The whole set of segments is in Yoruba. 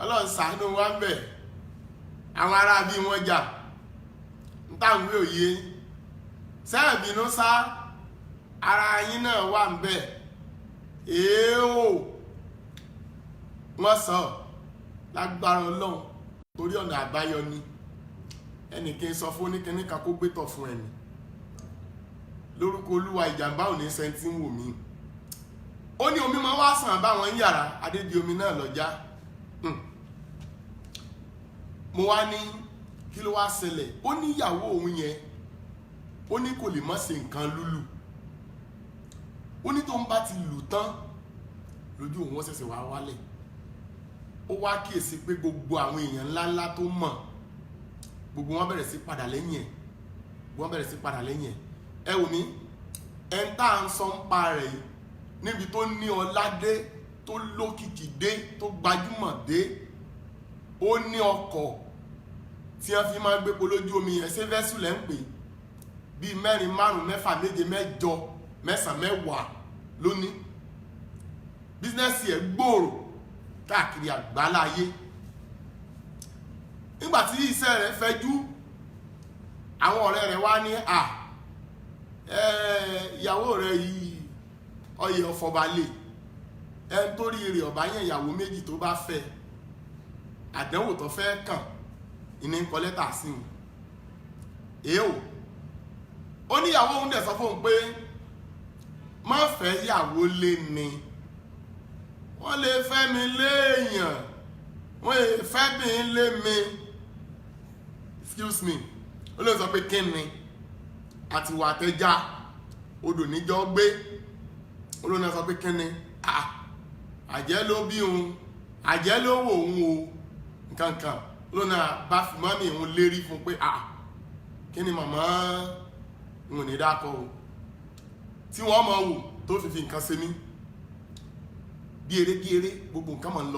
Ọlọ́run ṣàánú wa ń bẹ̀ àwọn ará bí wọ́n jà ń tàwé òye sẹ́ẹ̀bínú sá ara yín náà wà ń bẹ̀ wọ́n sọ lágbára Ọlọ́run torí ọ̀nà àbáyọ ni ẹnìkan sọ fún oníkíní kan kó gbé tọ̀ fún ẹni lórúkọ Olúwa ìjàmbá ò ní sẹ́ńtì ń wò mí ó ní omi máa wá sàn báwọn yàrá adédi omi náà lọ́jà mo wá ní kí ló wá ṣẹlẹ̀ ó ní ìyàwó òun yẹn ó ní kò lè má ṣe nǹkan lúlù ó ní tó ń bá ti lù tán lójú òun ṣẹ̀ṣẹ̀ wá wálẹ̀ ó wá kíyèsí pé gbogbo àwọn èèyàn ńláńlá tó mọ̀ gbogbo wọn bẹ̀rẹ̀ sí padà lẹ́yìn ẹ̀ ẹ wò mí ẹ̀ ń tà ń sọ ń pa rẹ̀ yìí níbi tó ní ọlá dé tó lókìkí dé tó gbajúmọ̀ dé ó ní ọkọ̀ tí wọ́n fi máa ń gbépo lójú omi yẹn ṣé vẹ́sù lẹ́ ń pè bíi 4, 5, 6, 7, 8, 9, 10 lónìí bísínẹ́sì ẹ̀ gbòòrò káàkiri àgbáláyé nígbàtí iṣẹ́ rẹ̀ fẹjú àwọn ọ̀rẹ́ rẹ̀ wá ní ìyàwó rẹ̀ yìí ọyẹ ọ̀fọ̀balẹ̀ ẹni tó rí rẹ̀ ọ̀bá yẹn ìyàwó méjì tó bá fẹ́ àdánwò tó fẹ́ kàn ìní kọ lẹ́tà sí wọn ó níyàwó òun dẹ̀ sọ fóun pé má fẹ́ yàwó lé ni wọ́n lè fẹ́ mi léèyàn wọ́n lè fẹ́ mi lé mi excuse me ó lè sọ pé kí ni àti wà tẹ́já odò níjọ́ gbé olóòna sọ pé kí ni àjẹ́ ló bí òun àjẹ́ ló wò òun o nǹkankan olóòna bá fi mọ́mí òun lérí fún pé kí ni màmá ń ní dákọ̀ o tí wọ́n mọ̀ wò tó fi nǹkan ṣe mí bí eré gbogbo nǹkan mọ̀ ń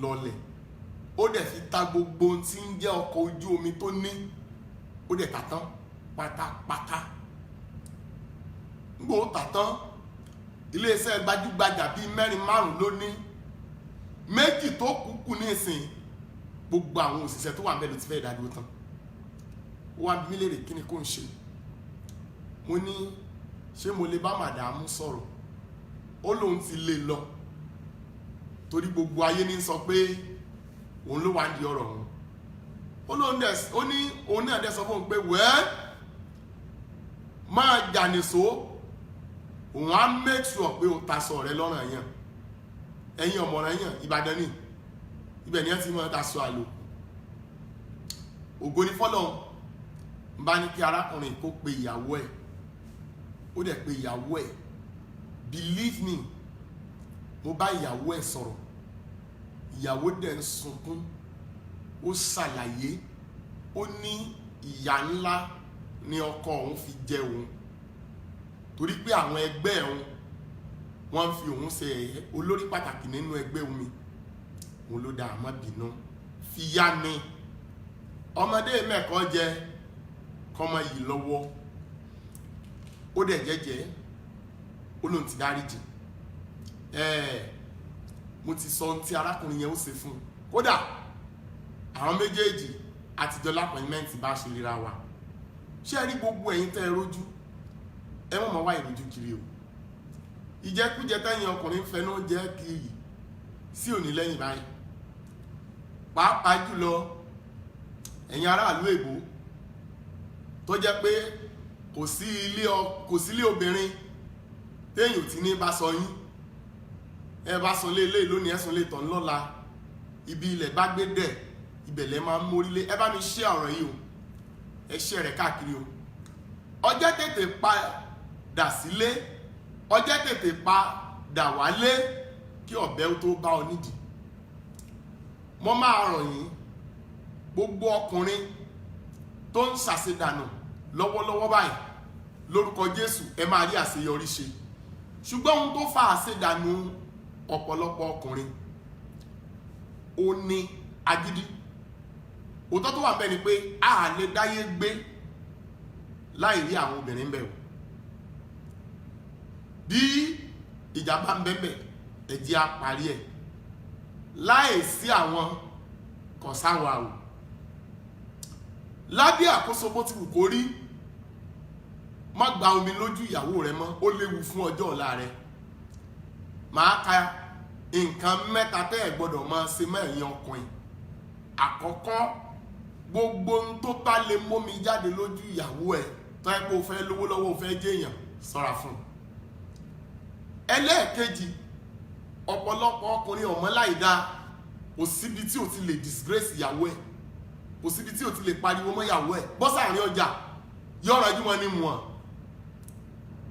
lọlẹ̀ ó dẹ̀ fi ta gbogbo tí ń jẹ́ ọkọ̀ ojú omi tó ní ó dẹ̀ tà tán pátápátá gbò tà tán iléeṣẹ́ gbajúgbajà bíi 4, 5 ló ní méjì tó kúkú ní ìsìn gbogbo àwọn òṣìṣẹ́ tó wà mẹ́lò ti fẹ́ ìdádúró tán ó wá bí mi léèrè kí ni kò ń ṣe mo ní ṣé mo lè bá màdàmú sọ̀rọ̀ ó lóun ti lè lọ torí gbogbo ayé ní sọ pé òun ló wà ní ọ̀rọ̀ òun ó ní òun náà dẹ̀ sọ fún un pé máa jà nìṣó òun á make sure pé o tasọ rẹ lọ́rùn èèyàn ẹ̀yin ọmọ rẹ̀ yàn Ìbàdàn ní ibẹ̀ ni ẹ ti mọ́ tasọ àlò ògo ní fọ́lọ́run ń bá ní kí arákùnrin kó pe ìyàwó ẹ̀ ó dẹ̀ pe ìyàwó ẹ̀ believe me mo bá ìyàwó ẹ̀ sọ̀rọ̀ ìyàwó dẹ̀ ń sunkún ó ṣàlàyé ó ní ìyà ńlá ni ọkọ òun fi jẹ òun torí pé àwọn ẹgbẹ́ òun wọ́n fi òun ṣe olórí pàtàkì nínú ẹgbẹ́ omi òun ló dá àmọ́ bínú fi yá ni ọmọdé mẹ́kọ̀ọ́ jẹ kọ́mọ yìí lọ́wọ́ ó dẹ̀ jẹ́jẹ́ ó lóun ti dáríjì mo ti sọ ohun tí arákùnrin yẹn ó ṣe fún un kódà àwọn méjèèjì àtijọ́ lápọ̀ìmẹ́ǹtì bá ṣe ríra wa ṣé ẹ rí gbogbo ẹ̀yin tẹ́ ẹ rójú ẹ mọ̀ mọ́ wá ìrójú kiri o ìjẹkújẹ tẹ́yìn ọkùnrin fẹ́ náà jẹ́ kiri sí òní lẹ́yìn báyìí pàápàá jùlọ ẹ̀yin aráàlú èbó tó jẹ́ pé kò sí ilé obìnrin téèyàn ò ti ní bá sọ yín ẹ bá sọ lé lónìí ẹ̀sùn lè tàn lọ́la ibi ilẹ̀ bá gbé dẹ̀ ibẹ̀lẹ̀ máa ń mórílé ẹ bá mi ṣe ọ̀rọ̀ yìí o ẹ ṣe rẹ̀ káàkiri o ọjọ́ tètè padà sílé ọjọ́ tètè padà wálé kí ọ̀bẹ tó bá ọ nídìí mo máa rọ̀ yín gbogbo ọkùnrin tó ń ṣàṣedànù lọ́wọ́lọ́wọ́ báyìí lórúkọ Jésù ẹ máa rí àṣeyọrí ṣe ṣùgbọ́n ohun tó fa àṣedànù ọ̀pọ̀lọpọ̀ ọkùnrin ó ní agídí òótọ́ tó wà bẹ́ẹ̀ ni pé a lè dáyé gbé láì rí àwọn obìnrin bẹ̀ o bí ìjàmbá ń bẹ́ẹ̀ ẹ jẹ́ á parí ẹ̀ láìsí àwọn kọ̀sáwà o lábẹ́ àkóso bó ti wù kó rí má gba omi lójú ìyàwó rẹ mọ́ ó léwu fún ọjọ́ ọ̀la rẹ máa ka nǹkan mẹ́ta tẹ́ ẹ̀ gbọ́dọ̀ máa ṣe mẹ́rin ọkùnrin àkọ́kọ́ gbogbo ohun tó bá lè mómi jáde lójú ìyàwó ẹ̀ tó ẹ pé o fẹ́ lówó lọ́wọ́ o fẹ́ jẹ́yàn ṣọ́ra fún ẹlẹ́ẹ̀kejì ọ̀pọ̀lọpọ̀ ọkùnrin ọmọ láìda kò síbi tí o ti lè disgrace ìyàwó ẹ̀ kò síbi tí o ti lè pariwo mọ́ ìyàwó ẹ̀ bọ́ sáàrin ọjà yọ̀rọ̀ ẹjú wọn ní mu ọ̀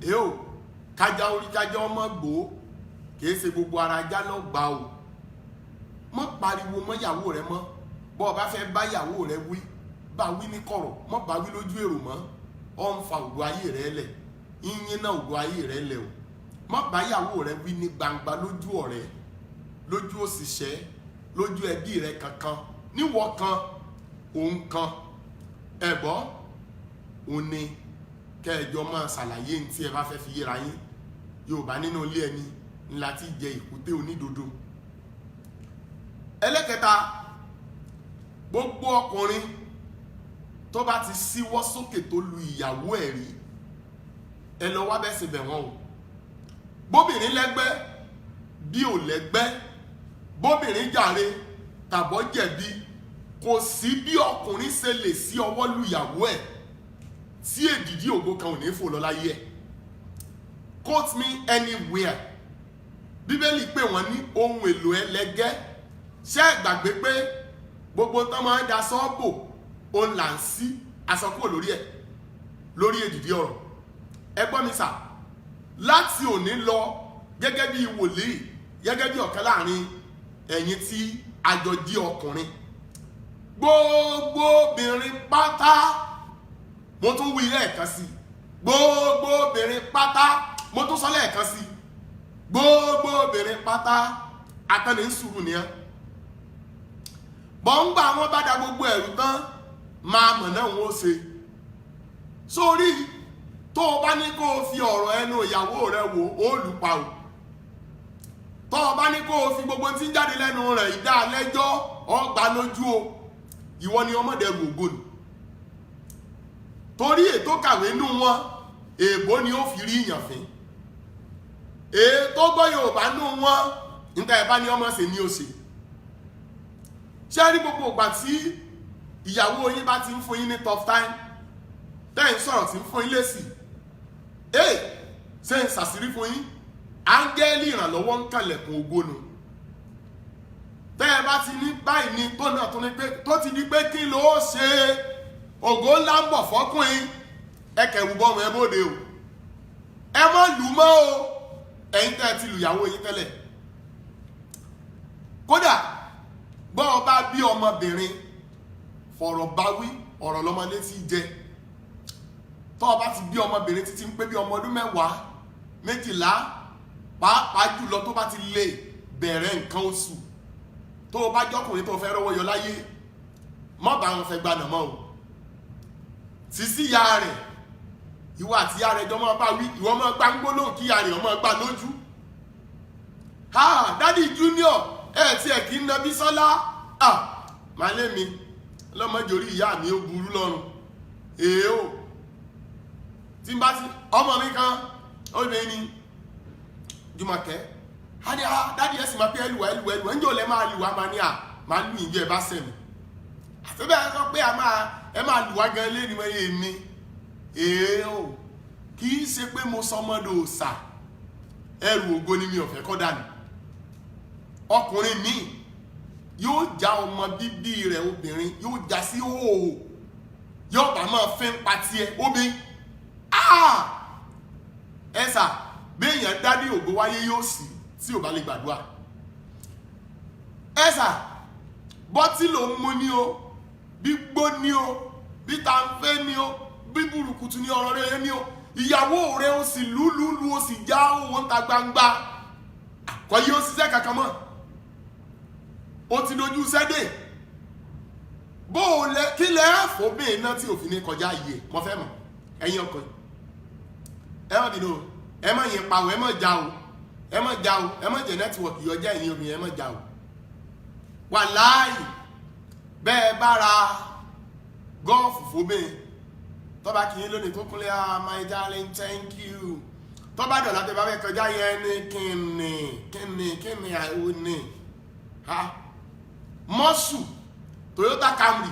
èyí ò kájá orí kájá ọmọ gbòó kìí ṣe gbogbo ara ajá lọ gbà o mọ́ pariwo mọ́ ìyàwó rẹ mọ́ bọ́ ọ bá fẹ́ bá ìyàwó rẹ wí bá wí ní kọ̀rọ̀ mọ́ bá wí lójú èrò mọ́ ọ ń fa ògo ayé rẹ lẹ̀ yínyín náà ògo ayé rẹ lẹ̀ o mọ́ bá ìyàwó rẹ wí ní gbangba lójú ọ̀rẹ́ lójú òṣìṣẹ́ lójú ẹbí rẹ kankan níwọ kan òun kan ẹ̀bọ́ òun ni kẹjọ máa ṣàlàyé ní tí ẹ bá fẹ́ fi yéra yín Yorùbá nínú ilé ẹni ńlá tí jẹ ìkúté onídodo ẹlẹ́kẹta gbogbo ọkùnrin tó bá ti síwọ́ sókè tó lu ìyàwó ẹ̀ rí ẹ lọ wá bẹ́ẹ̀ sì bẹ̀ wọ́n o bóbìnrin lẹ́gbẹ́ bí ò lẹ́gbẹ́ bóbìnrin jàre tàbọ̀ jẹ̀bi kò sí bí ọkùnrin ṣe lè sí ọwọ́ lu ìyàwó ẹ̀ tí èdìdí ògo kan ò ní fò lọ láyé ẹ̀ quote me anywhere bíbélì pè wọ́n ní ohun èlò ẹlẹgẹ́ ṣé ẹ gbàgbé pé gbogbo tán máa ń da sọ́ọ̀bù òun là ń sí aṣọ kúrò lórí ẹ̀ lórí èdìdí ọ̀rọ̀ ẹ gbọ́ mi sà láti òní lọ gẹ́gẹ́ bí wòlíì gẹ́gẹ́ bí ọ̀kan láàrin ẹ̀yin tí àjọ jí ọkùnrin gbogbo obìnrin pátá mo tún wí lẹ́ẹ̀kan sí gbogbo obìnrin pátá mo tún sọ lẹ́ẹ̀kan sí gbogbo obìnrin pátá atẹ́ni ń sùúrù nìyẹn bọ́ ń gbà wọ́n bá da gbogbo ẹ̀rù tán máa mọ̀ náà wọ́n ṣe sórí tó o bá ní kó o fi ọ̀rọ̀ ẹnu ìyàwó rẹ wò ó lùpa o tó o bá ní kó o fi gbogbo tí ń jáde lẹ́nu rẹ̀ ìdá lẹ́jọ́ ọgbà lójú o ìwọ ni ọmọdé rù ògo nù torí ètò kàwé nù wọn èèbó ni ó fi rí ìyàn fín ètò gbọ́ Yorùbá nù wọn níta ẹ̀ bá ní ọmọ ṣe ní òṣè ṣé rí gbogbo ìgbà tí ìyàwó yín bá ti ń fún yín ní tough time tẹ́yìn sọ̀rọ̀ tí ń fún yín lésì ṣe ń ṣàṣírí fún yín áńgẹ́lì ìrànlọ́wọ́ ń kànlẹ̀kùn ògo nù tẹ́ ẹ bá ti ní báyìí ní tó náà tó ti ní pé kí ló ṣe ògo ńlá ń bọ̀ fọ́kùnrin ẹ kẹ̀wù bọ́ọ̀mù ẹ bóde o ẹ má lù mọ́ o ẹ̀yin tẹ́ ẹ ti lùyàwó yín tẹ́lẹ̀ kódà bọ́ ọ bá bí ọmọbìnrin fọ̀rọ̀ báwí ọ̀rọ̀ lọ́mọdé ti jẹ tọ́ ọ bá ti bí ọmọbìnrin títí ń pé bí ọmọ ọdún 10 12 pàápàá jùlọ tó bá ti lè bẹ̀rẹ̀ nǹkan oṣù tó o bá jọkùnrin tó fẹ́ rọ́wọ́ yọ láyé má bá wọn fẹ́ gbanà mọ́ o sísí ya rẹ̀ ìwọ àti ya rẹ̀ jọ máa bá wí ìwọ máa gbá ń gbólóhùn kí ya rẹ̀ ọmọ gbá lójú ha dádì junior tí ẹ̀ kí ń nabí sọ́lá máa lé mi lọ́mọdé orí ìyá mi ó burú lọ́rùn èèó tí n bá ti ọmọ mi kan ó lè ní Jùmọ̀kẹ́ dádì ẹ̀ sì máa pé ẹlùwà ń jò lẹ́ máa lùwà máa ní máa lù ìjọ ẹ̀ bá sẹ̀mí àti bẹ́ẹ̀ sọ pé ẹ máa lùwà gan lé ní wọ́n yé mi èèó kì í ṣe pé mo sọmọdé òòsà ẹrù ògo ni mi ò fẹ́ kọ́ dànù ọkùnrin míì yóò já ọmọ bíbí rẹ̀ obìnrin yóò já sí òòhò yóò bá máa fẹ́ ń pa tiẹ̀ obìnrin ẹ̀sà béèyàn dádì ògo wáyé yóò sì tí ò bá lè gbàdúrà ẹ̀sà bọ́tí ló ń mú ní o gbígbó ní o bí tàǹfẹ́ ní o bí burúkutu ní ọ̀rọ̀ rẹ̀ ní o ìyàwó rẹ̀ ó sì lúlúlú ó sì já owó ń ta gbangba àkọ́yé ó ṣiṣẹ́ kankan mọ́ ó ti dojú sẹ́dẹ̀ bó o lẹ kí lẹ fòbìn náà tí òfin ní kọjá yìí mo fẹ́ mọ̀ ẹ̀yin ọkọ ẹ má bínú ẹ má yẹn pawọ́ ẹ má já o ẹ má jà o, ẹ má jẹ́ nẹ́tíwọ̀kì yọjá ẹ̀yin obìnrin, ẹ má jà o. Wàláì bẹ́ẹ̀ bá ra gọ́ọ̀fù fóbìn tó bá kì í lónìí tó kúnlẹ̀ my darling thank you, tó bá dọ̀lá tẹ bá fẹ́ kọjá yẹn ní kíni àìwò ní mọ́sù Toyota Camry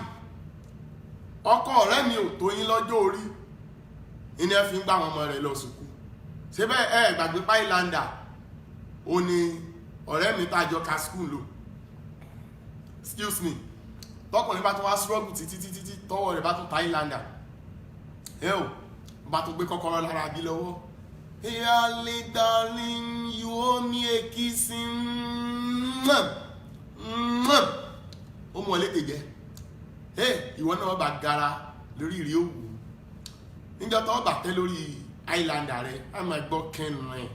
ọkọ ọ̀rẹ́ mi ò tó yín lọ́jọ́ orí iná ẹ fi ń gbá àwọn ọmọ rẹ̀ lọ sùkú. Ṣé bẹ́ẹ̀ ẹ gbàgbé Highlander ó ní ọ̀rẹ́ mi tàjọ ka school lò, excuse me, tọkùnrin bá tún wá struggle títí tọwọ́ rẹ̀ bá tún Highlander ẹ ò bá tún gbé kọ́kọ́rọ́ lára bí lọ́wọ́. Hey darling, you owe me a kiss. Ó mú ọ lékè jẹ́. Ìwọ náà bá gara lórí ìrì òwú níjọ́ tó bá tẹ́ lórí Highlander rẹ̀ á máa gbọ́ kẹ́rin.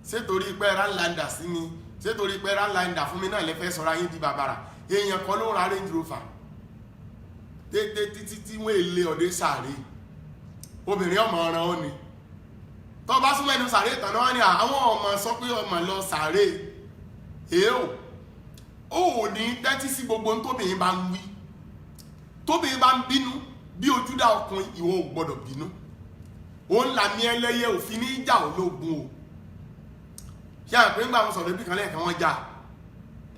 Ṣé torí pé Highlander sí mi, ṣé torí pé Highlander fún mi náà lè fẹ́ sọ̀rọ̀ ayé di bàbàrà? Èèyàn kan ló ra Range Rover tètè títí tí wọ́n èlé ọ̀dẹ́ sàárè, obìnrin ọmọ ọ̀ràn ó ní tó bá súnmọ́ ẹnu sàárè tán náà ní àwọn ọmọ sọ pé ọmọ lọ sàárè ó ní tẹ́tí sí gbogbo tóbìnrin bá ń wí. Tóbìnrin bá ń bínú bí ojúdá ọkùnrin, ìwọ ò gbọdọ̀ bínú. Ó ń làmí ẹlẹ́yẹ òfin ní ìjà ológun o. Ṣé àpé ń gbà wọn sọ̀rọ̀ ibi kan lẹ́ẹ̀kan wọ́n jà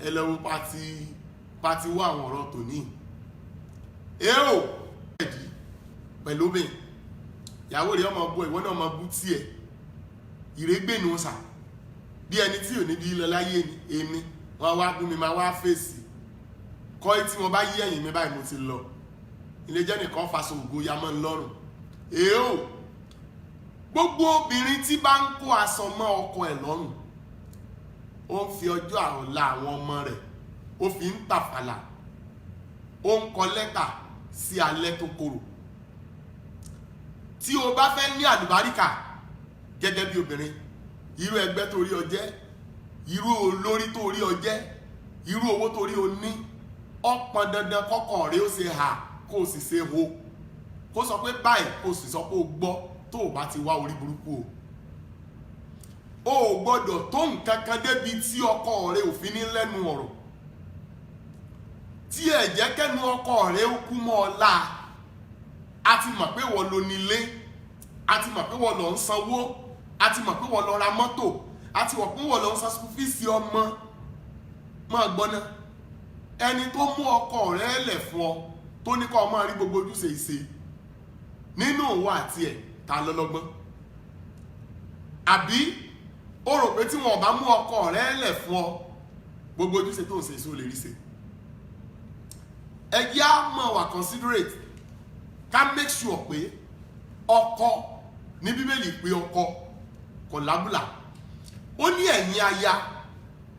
ẹ lọ wo pati wá àwọn ọ̀rọ̀ tòní. Ẹ̀dí pẹ̀lú obìnrin ìyàwó rẹ̀ ọmọ bọ́ ìwọ náà ọmọ bú tiẹ̀ ìrégbènú sà bí ẹni tí ò ní bí lọ láyé ni èmi wọn wá bú mi máa wá fèsì kọ́ tí mo bá yí ẹ̀yìn mi báyìí mo ti lọ ilé jẹ́ nìkan faṣọ ògo ya mọ́ ń lọ́rùn. Gbogbo obìnrin tí bá ń kó aṣọ mọ́ ọkọ ẹ̀ lọ́rùn ó ń fi ọjọ́ ọ̀la àwọn ọmọ rẹ̀ ó fi ń tàfàlà, ó ń kọ lẹ́tà sí alẹ́ tó korò. Tí o bá fẹ́ ní àlùbáríkà gẹ́gẹ́ bí obìnrin, irú ẹgbẹ́ tó rí ọ jẹ́, irú olórí tó rí ọ jẹ́, irú owó tó rí o ní, ó pọn dandan kọ́kọ́ rẹ̀ ó ṣe hà kó o sì ṣe ho, kó sọ pé báyìí kó o sì sọ pé o gbọ́ tó o bá ti wá orí burúkú o. O gbọ́dọ̀ tó nǹkan kan débi tí ọkọ rẹ̀ ò fi ní lẹ́nu ọ̀rọ̀, tí ẹ jẹ́ kẹ́nu ọkọ rẹ̀ ó kú mọ́ ọ láà. A ti mọ̀ pé wọ́n lo nílé, a ti mọ̀ pé wọ́n lọ ń sanwó, a ti mọ̀ pé wọ́n lọ ra mọ́tò, a ti mọ̀ pé wọ́n lọ ń san school fees ọmọ. Máa gbọ́ná ẹni tó mú ọkọ rẹ̀ lẹ̀ fún ọ tó ní kọ́ ọ máa rí gbogbo ojúṣe ìṣe nínú òun àti ẹ̀ ta lọ́lọ́gbọ́n. Àbí ó rò pé tí wọn bá mú ọkọ rẹ̀ lẹ̀ fún ọ gbogbo ojúṣe tó ń ṣe èso lè rí ṣe. Ẹ jẹ́ á mọ̀ wà considerate ká make sure pé ọkọ ní Bíbélì pé ọkọ kò lábùlà. Ó ní ẹ̀yin aya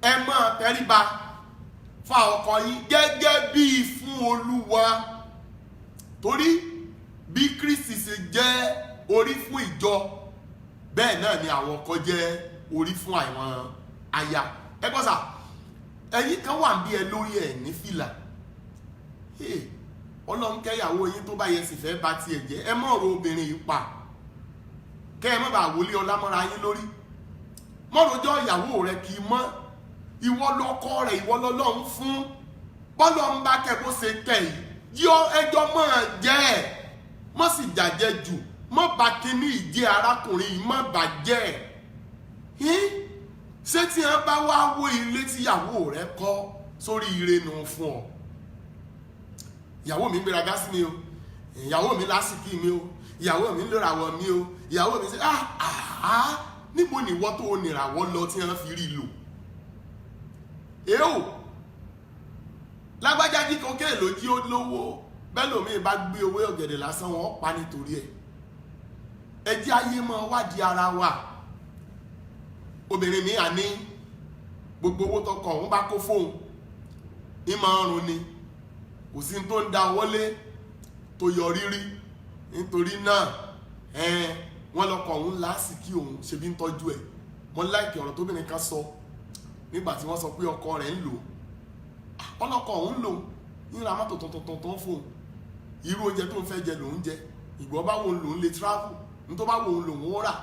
ẹ máa tẹríba fún ọkọ yín gẹ́gẹ́ bí fún Olúwa, torí bí Kristi ṣe jẹ́ orí fún ìjọ bẹ́ẹ̀ náà ni àwọn ọkọ jẹ́ orí fún àwọn aya. Ẹ gbọ́ sà, ẹ̀yin kan wà bí ẹ lórí ẹ̀ ní fìlà. Ọlọ́run kẹ́yàwó yín tó bá yẹ sì fẹ́ bá tiẹ̀ jẹ́, ẹ mọ̀ ọ̀rọ̀ obìnrin yìí pa kẹ́ ẹ má bàa wọlé ọlá mọ́ra yín lórí. Mọ́rọ̀jọ́ ìyàwó rẹ̀ kì í mọ́, ìwọ lọ́kọ rẹ̀, ìwọ lọ́lọ́run fún. Bọ́lọ̀ ń bá kẹ́ bó ṣe kẹ́ yìí yọ ẹjọ́ mọ́ jẹ́ ẹ̀ mọ́ sì jàjẹ́ jù, mọ́ bá kíní ìjẹ́ arákùnrin yìí mọ́ bà jẹ́ ẹ̀. Ṣé tí wọ́n bá wá wó ilé tíyàwó rẹ̀ kọ́ sórí ire nù fún ọ? Ìyàwó mi gbéraga sí mi o, ìyàwó mi lásìkí mi o, ìyàwó mi lóràwọ̀ mi o, ìyàwó mi ṣe níbo ni ìwọ tó nìràwọ̀ lọ tí wọ́n fi rí lò? Lágbájá jí kókè ló jí ó lówó, bẹ́ẹ̀ lómi bá gbé owó ọ̀gẹ̀dẹ̀ lásán wọn pa nítorí ẹ̀. Ẹ jẹ́ ayé mọ́ wádìí ara wa. Obìnrin mi à ní gbogbo owó tọkọ òun bá kó fóun ìmọ̀ ọrùn ni, kò sí tó ń da wọlé tó yọ rírí, nítorí náà wọ́n lọ́kọ̀ òun lásìkí òun ṣe bí ń tọ́jú ẹ̀. Mo láìkì ọ̀rọ̀ tóbìnrin kan sọ nígbà tí wọ́n sọ pé ọkọ rẹ̀ ń lò, ọlọ́kọ̀ òun lò ń ra mọ́tò tuntun tó ń fóun, irú oúnjẹ tó ń fẹ́ jẹ lòun jẹ, ìgbọ́ bá wọn lòun lè travel, ní tó bá wọn lòun ó rà.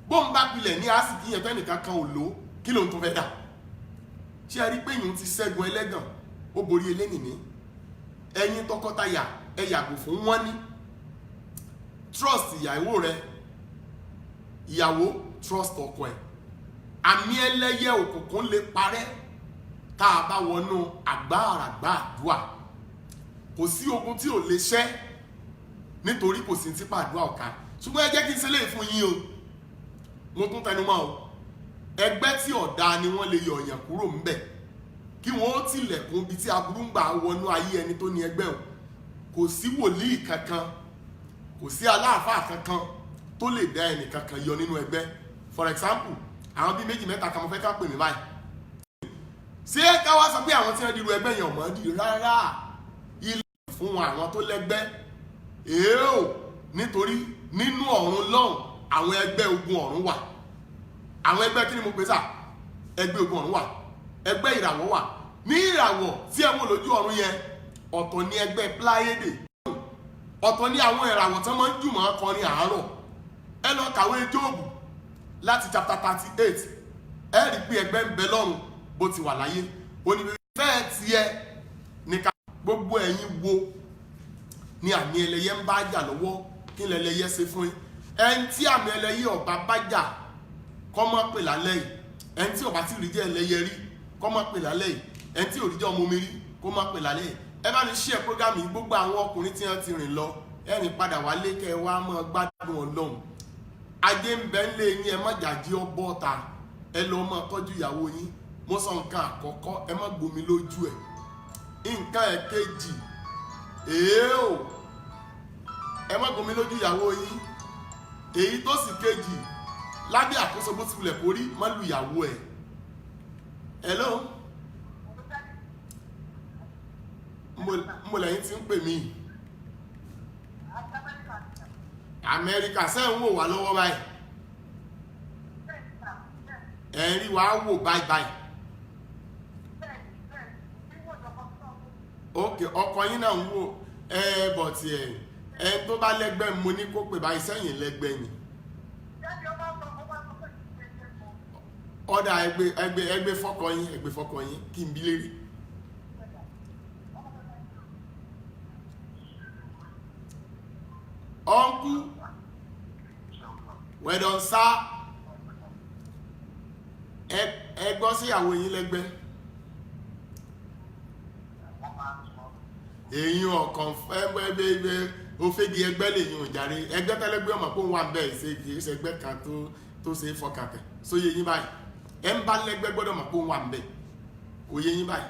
bóun bá pilẹ̀ ní àsìkí yẹn tẹ́nìkan kan ò lò kí lóun tó fẹ́ dà. ṣé ẹ rí pé yìí ti ṣẹ́gun ẹlẹ́gàn ó borí elénìní. ẹ̀yin tọkọtaya ẹ yàgò fún wọn ní trust ìyàwó rẹ, ìyàwó trust ọkọ ẹ. àmì ẹlẹ́yẹ òkùnkùn lè parẹ́ tá a bá wọnú àgbàràgbà àdúrà. kò sí ogun tí ò lè ṣẹ́ nítorí kò sí tipa àdúrà ọ̀ka. ṣùgbọ́n ẹ jẹ́ kí n ṣe léyìí fún yín o, mo tún tẹnu mọ́ o, ẹgbẹ́ tí ọ̀dà ni wọ́n lè yọ ọ̀yàn kúrò ńbẹ̀ kí wọ́n ó tilẹ̀kùn ibi tí aburú ń gbà wọnú ayé ẹni tó ní ẹgbẹ́ o. kò sí wòlíì kankan, kò sí aláàfáà kankan tó lè dá ẹnì kankan yọ nínú ẹgbẹ́. for example, àwọn bíi méjì mẹ́ta kan mo fẹ́ ká pè mí báyìí. ṣé ká wá sọ pé àwọn tí wọ́n dirú ẹgbẹ́ yẹn ọ̀mọ́ di rárá, ilé fún àwọn tó lẹ́gbẹ́ èèó, nítorí nínú ọ̀run lọ́hùn àwọn ẹgbẹ́ ogun ọ̀run wà. àwọn ẹgbẹ́ kí ni mo pè sà? ẹgbẹ́ ogun ọ̀run wà, ẹgbẹ́ ìràwọ̀ wà. ní ìràwọ̀ tí ẹ wò lójú ọ̀run yẹn, ọ̀tọ̀ ní ẹgbẹ́ Pleiade, ọ̀tọ̀ ní àwọn ìràwọ̀ tí wọ́n máa ń jùmọ̀ kọrin àárọ̀. ẹ lọ kàwé Jóòbù láti chapter 38, ẹ rí pé ẹgbẹ́ ń bẹ lọ́run bó ti wà láyé. onífẹ́ tiẹ̀ ní ká gbogbo ẹ̀yin wo ni àmì ẹlẹ́yẹ ń bá jà lọ́wọ́. kí ni ẹlẹ́yẹ ṣe fún yín? ẹni tí àmì ẹlẹ́yẹ ọ̀bá bá jà kọ́ mọ́ pè lálẹ́ yìí. ẹni tí ọ̀bá tí rí jẹ́ ẹlẹ́yẹ rí kọ́ mọ́ pè lálẹ́ yìí. ẹni tí ò rí jẹ́ ọmọ omi rí kó mọ́ pè lálẹ́ yìí. ẹ bá ní share program yìí, gbogbo àwọn ọkùnrin tí wọ́n ti rìn lọ ẹ̀rìn padà wálé kẹ́ ẹ wá mọ́ gbádùn Ọlọ́run. ajé ń bẹ ńlé yín, ẹ má jàjí ọbọ̀ ta, ẹ lọ mọ́ tọ́jú ìyàwó yín. mo sọ nǹkan àkọ́kọ́, ẹ má gbomi lójú ẹ̀. nǹkan ẹ̀kejì, èèó, ẹ má gbomi lójú ìyàwó yín. èyí tó sì kejì, lábẹ́ àkóso bó ti wulẹ̀ kórí, má lu ìyàwó ẹ̀. hello, mo lẹ́yìn tí ń pè mí. Amẹ́ríkà sẹ́yìn wò wá lọ́wọ́ báyìí. ẹ̀rí wàá wò báyìí báyìí. ok, ọkọ yín náà ń wò bọ̀tì tó bá lẹ́gbẹ́ mo ní kó pè báyìí, sẹ́yìn lẹ́gbẹ́ yìí. ọ̀dà ẹgbẹ́ fọ́kọ yín kí n bí lérí. ọ̀nkú wẹ̀dọ̀n sá ẹgbọ́ sí ìyàwó yín lẹ́gbẹ́. èyí ọ̀kan ẹgbẹ́ òfèdí ẹgbẹ́ lè yín òjàre. ẹgbẹ́ tẹ́lẹ́gbẹ́ ọmọ pé òun wà bẹ́ẹ̀ ṣe kì í ṣe ẹgbẹ́ kan tó ṣe é fọkàtẹ̀. sóye yín báyìí, ẹ ń bá lẹ́gbẹ́ gbọ́dọ̀ mọ̀ pé òun wà bẹ́ẹ̀. kò yé yín báyìí.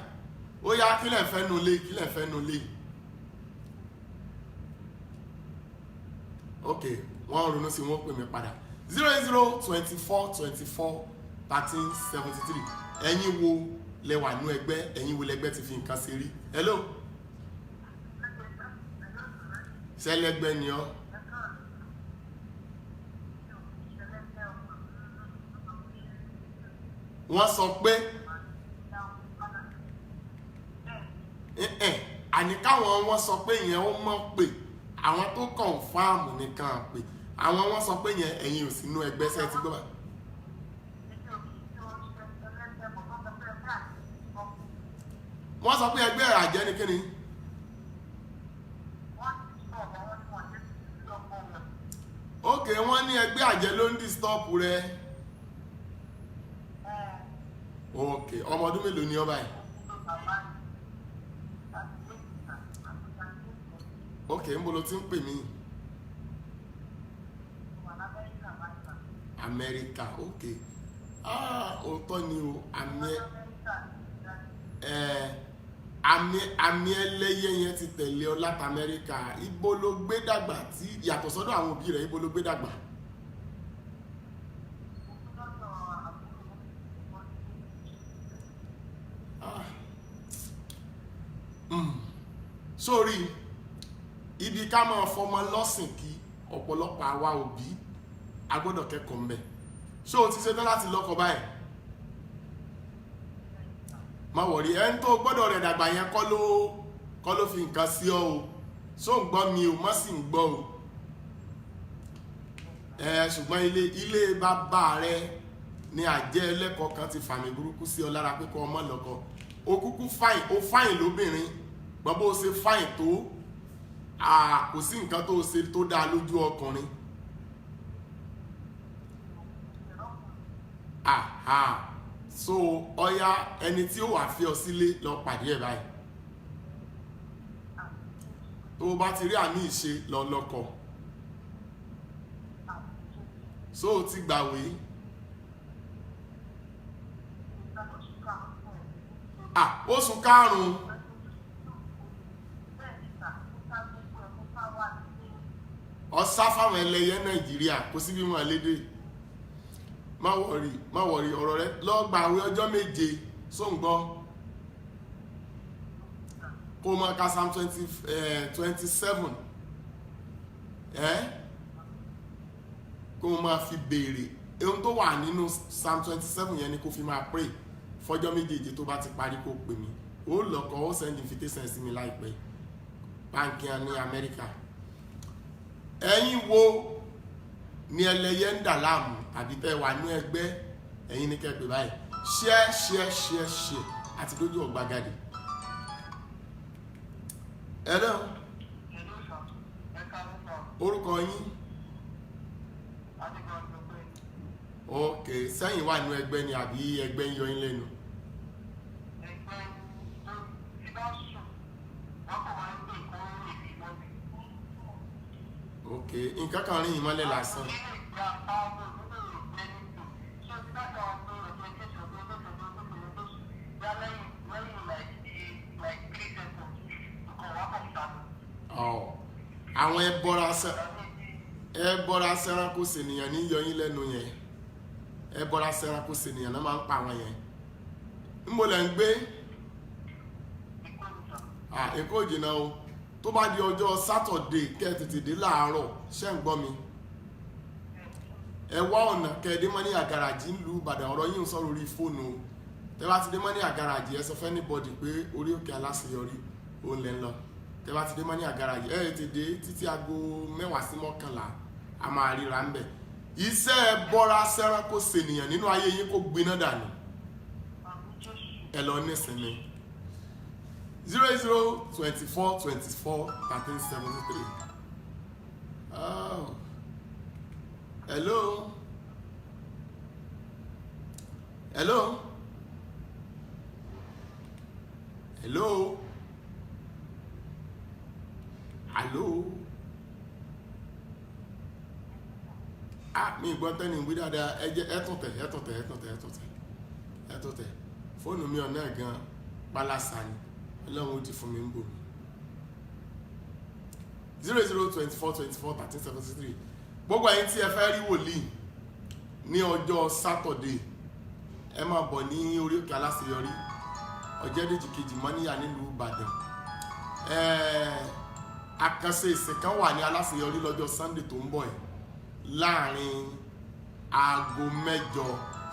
ó yá kílẹ̀ fẹ́ nu lé. ok, wọ́n ronú sí wọ́n pè mí padà. 0024241373. ẹ̀yin wo lẹ́wà nú ẹgbẹ́, ẹ̀yin wo lẹ́gbẹ́ ti fi nǹkan ṣe rí. hello, sẹ́lẹ́gbẹ́ ni ọ́. wọ́n sọ pé àní káwọn wọ́n sọ pé yẹn ó mọ̀ pé àwọn tó kọ̀ǹfàmù nìkan pé àwọn wọ́n sọ pé yẹn ẹ̀yin ò sínú ẹgbẹ́ sẹ́ẹ̀ tí gbọ́dọ̀. wọ́n sọ pé ẹgbẹ́ àjẹ́ ni kíni. ok, wọ́n ní ẹgbẹ́ àjẹ́ ló ń disturb rẹ. ok, ọmọ ọdún mélòó ni ọ báyìí. ok, ń bolo tí ń pè mí. Amẹ́ríkà, ok. òótọ́ ni o, àmì ẹlẹ́yẹ yẹn ti tẹ̀lé ọ láti Amẹ́ríkà. Ibo ló gbé dàgbà, tí yàtọ̀ sọ́dọ̀ àwọn òbí rẹ̀, ibo ló gbé dàgbà. sórí ibi ká máa fọmọ lọ́sìn kí ọ̀pọ̀lọpọ̀ àwa òbí a gbọ́dọ̀ kẹ́kọ̀ọ́ mbẹ̀. ṣé o ti ṣetán láti lọ́kọ báyìí? má wọ̀rí, ẹni tó gbọ́dọ̀ rẹ̀ dàgbà yẹn kọ́ ló fi nǹkan sí ọ o. ṣó ń gbọ́ mi o, má sì ń gbọ́ o. ṣùgbọ́n ilé bàbá rẹ ni àjẹ́ ẹlẹ́kọ̀ọ́ kan ti fàmì burúkú sí ọ lára pé kọ́ ọmọ lọ́kọ o kúkú fáìn o fáìn lóbìnrin gbọ́n bó o ṣe fáìn tó kò sí nǹkan tó o ṣe tó dáa lójú ọkùnrin. So ọya ẹni tí ó wà fi ọ sílé lọ pàdé ẹ̀ báyìí tó o bá ti rí àmì ìṣe lọ lọ́kọ. So o ti gbàwé. Oṣù karùn-ún. Ọ̀sá fáwọn ẹlẹ́yẹ Nàìjíríà kò sí bí wọ́n lédè. Má wọ̀rí ọ̀rọ̀ rẹ lọ gbàwé ọjọ́ méje sóǹgbọ́. Kó mọ ká Psalm 27. Kó máa fi béèrè ohun tó wà nínú Psalm 27 yẹn ni kó fi máa pray fọjọ́ méjèèjì tó bá ti parí kó pè mí ó lọ́kọ̀ ó send invitation sí mi láìpẹ́ báńkì ní Amẹ́ríkà. Ẹ̀yin wo ni ẹlẹ́yẹ ń dà láàmú àbí tẹ́ wà ní ẹgbẹ́ ẹ̀yin ní kẹ́pẹ́ báyìí share àti lójú ọ̀gbagadè. Hello. Orúkọ yín. Ok, sẹ́yìn wà ní ẹgbẹ́ ni àbí ẹgbẹ́ ń yọ yín lẹ́nu? Ok, nǹkan kan rí ìmọ́lẹ̀ lásán. Àwọn ẹbọra sẹ́ránkó sènìyàn ní yọ yín lẹ́nu yẹn. Ẹbọra sẹ́ránkó sènìyàn náà máa ń pa àwọn yẹn. Níbo lẹ̀ ń gbé? Èkó jìnnà o. Tó bá di ọjọ́ Sátọ̀dé kẹ́ tètè dé láàárọ̀ ṣẹ́ ń gbọ́ mi. Ẹ wá ọ̀nà kẹ́ dé mọ́ ní àgàràjì ńlú Ìbàdàn ọ̀rọ̀ yìí ń sọ̀rọ̀ orí fóònù o. Tẹ́ bá ti dé mọ́ ní àgàràjì ẹ sọ fẹ́ anybody pé orí òkè aláṣeyọrí ó lẹ́ ń lọ. Tẹ́ bá ti dé mọ́ ní àgàràjì ẹ ti dé títí aago 10 sí 11 a máa ríra ń bẹ̀. Iṣẹ́ ẹbọra sẹ́ránkó sènìyàn nínú ayé yín kó gbiná dànù. Ẹ lọ nísìnyí. 0024241373. Oh. Hello. Hello. Hello. Hello. Mi gbọ́ tẹ́ni ìwé dáadáa ẹ̀tọ̀tẹ̀ fóònù mi ọ̀nà gan pálásà ni ọlọ́run ó di fún mi ń bò mí. 0024241373. Gbogbo ẹ̀yin tí ẹ fẹ́ rí wòlíì ní ọjọ́ Sátọ̀dé ẹ máa bọ̀ ní orí òkè aláṣeyọrí Ọ̀jẹ̀dèjì kejì mọ́níyà nílùú Ìbàdàn. Àkànṣe ìsìn kan wà ní aláṣeyọrí lọ́jọ́ Sunday tó ń bọ̀ yìí láàrin aago 8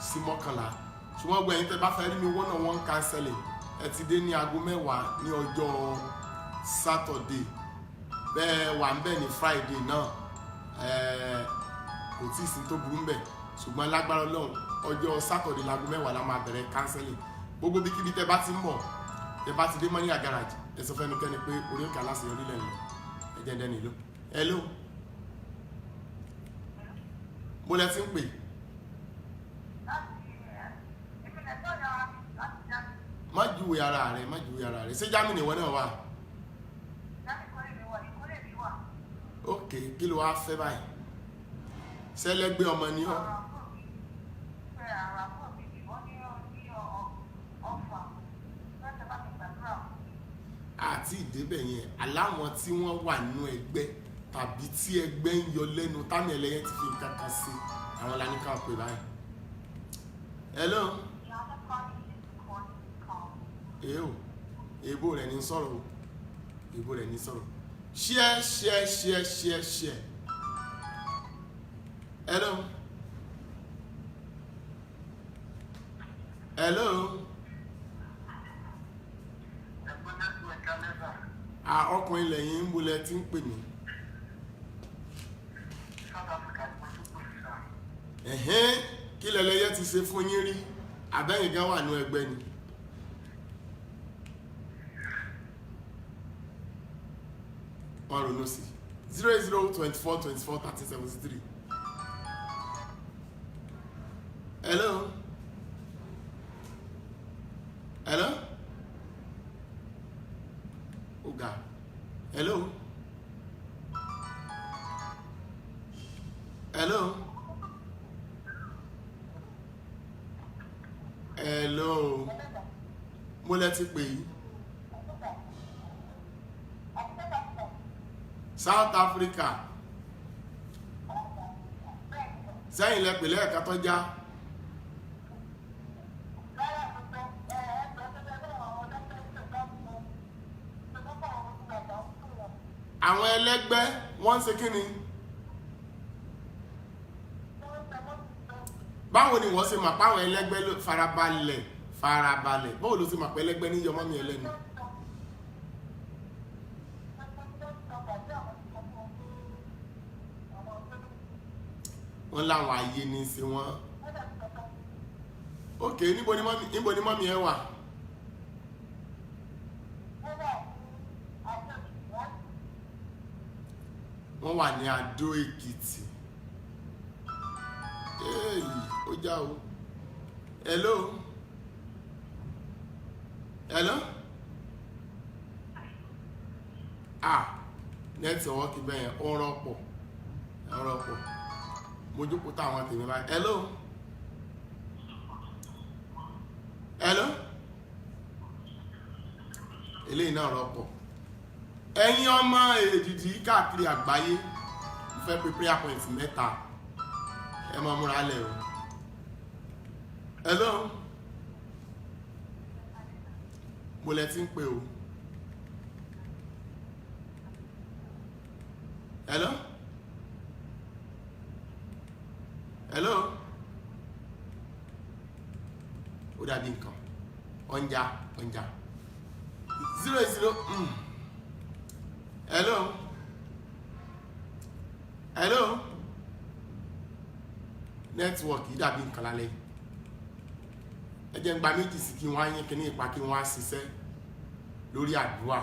sí 11. Ṣùgbọ́n gbogbo ẹ̀yin tẹ́ bá fẹ́ rí mi one-on-one counseling ẹ ti dé ní aago 10 ní ọjọ́ Sátọ̀dé. Bẹ́ẹ̀ wà ń bẹ̀ ní Friday náà kò tí ì sí tó burú ń bẹ̀ ṣùgbọ́n lágbára Ọlọ́run ọjọ́ Sátọ̀dé láago 10 la máa bẹ̀rẹ̀ counseling. Gbogbo bíkíbi tẹ́ bá ti ń bọ̀ tẹ́ bá ti dé Mọ́níyà garage ẹ sọ fẹ́nikẹ́ni pé orí òkè aláṣeyọrí lẹ́nu ẹ̀jẹ̀ dẹ́ni ìlú. Hello. Mo lẹ ti ń pè. Má júwe ara rẹ̀ ṣé Germany ìwọ náà wà? Ok, kí ló wá fẹ́ báyìí? Ṣẹlẹ́gbẹ́ ọmọ ni ọ́? Àti ìdébẹ̀ yẹn aláwọn tí wọ́n wà nínú ẹgbẹ́ tàbí tí ẹgbẹ́ ń yọ lẹ́nu tàmí ẹlẹ́yẹ ti fi nǹkan kan sí àwọn lánìkà pè báyìí. Hello. Èbó rẹ̀ ní sọ̀rọ̀. Share. Hello. Ọkùnrin lẹ́yìn ń bolẹ̀ tí ń pè mí. kí lẹ́lẹ́yẹ ti ṣe fún yín rí àbẹ́yìn gan wà ní ẹgbẹ́ ni. wọ́n ronú sí 08024241373. Hello. Hello. Oga. Hello. Hello. Hello. Mo lẹ ti pè yín. South Africa. Sẹ́yìn lẹ pè lẹ́ẹ̀kan tó já. Àwọn ẹlẹ́gbẹ́ wọ́n ń ṣe kí ni? Báwo ni wọ́n ṣe mọ̀ pé àwọn ẹlẹ́gbẹ́ ló farabalẹ̀ báwo ló ṣe mọ̀ pé ẹlẹ́gbẹ́ ní yọmọ́ mi ẹlẹ́nu? Wọ́n láwọn ayé ní sí wọ́n. Ok, níbo ni mọ́mí ẹ wà? Wọ́n wà ní Adó Èkìtì. Ó já o. Hello. Hello. Nẹ́tíwọ́ọ̀kì bẹ́yẹn ó rọ́pọ̀. Mo jókòó táwọn tèmi báyìí. Hello. Hello. Eléyìí náà rọ́pọ̀. Ẹ̀yin ọmọ èdìdì káàkiri àgbáyé fẹ́ pé prayer point mẹ́ta ẹ máa múra lẹ̀ o. Hello. Mo lẹ ti ń pè o. Hello. Hello. Ó dàbí nǹkan ọ̀njà 00. Hello. Network yìí dàbí nǹkan lálẹ́. Ẹ jẹ́ ń gba méjì sí kí wọ́n á yín kíní ipa kí wọ́n á ṣiṣẹ́ lórí àdúrà.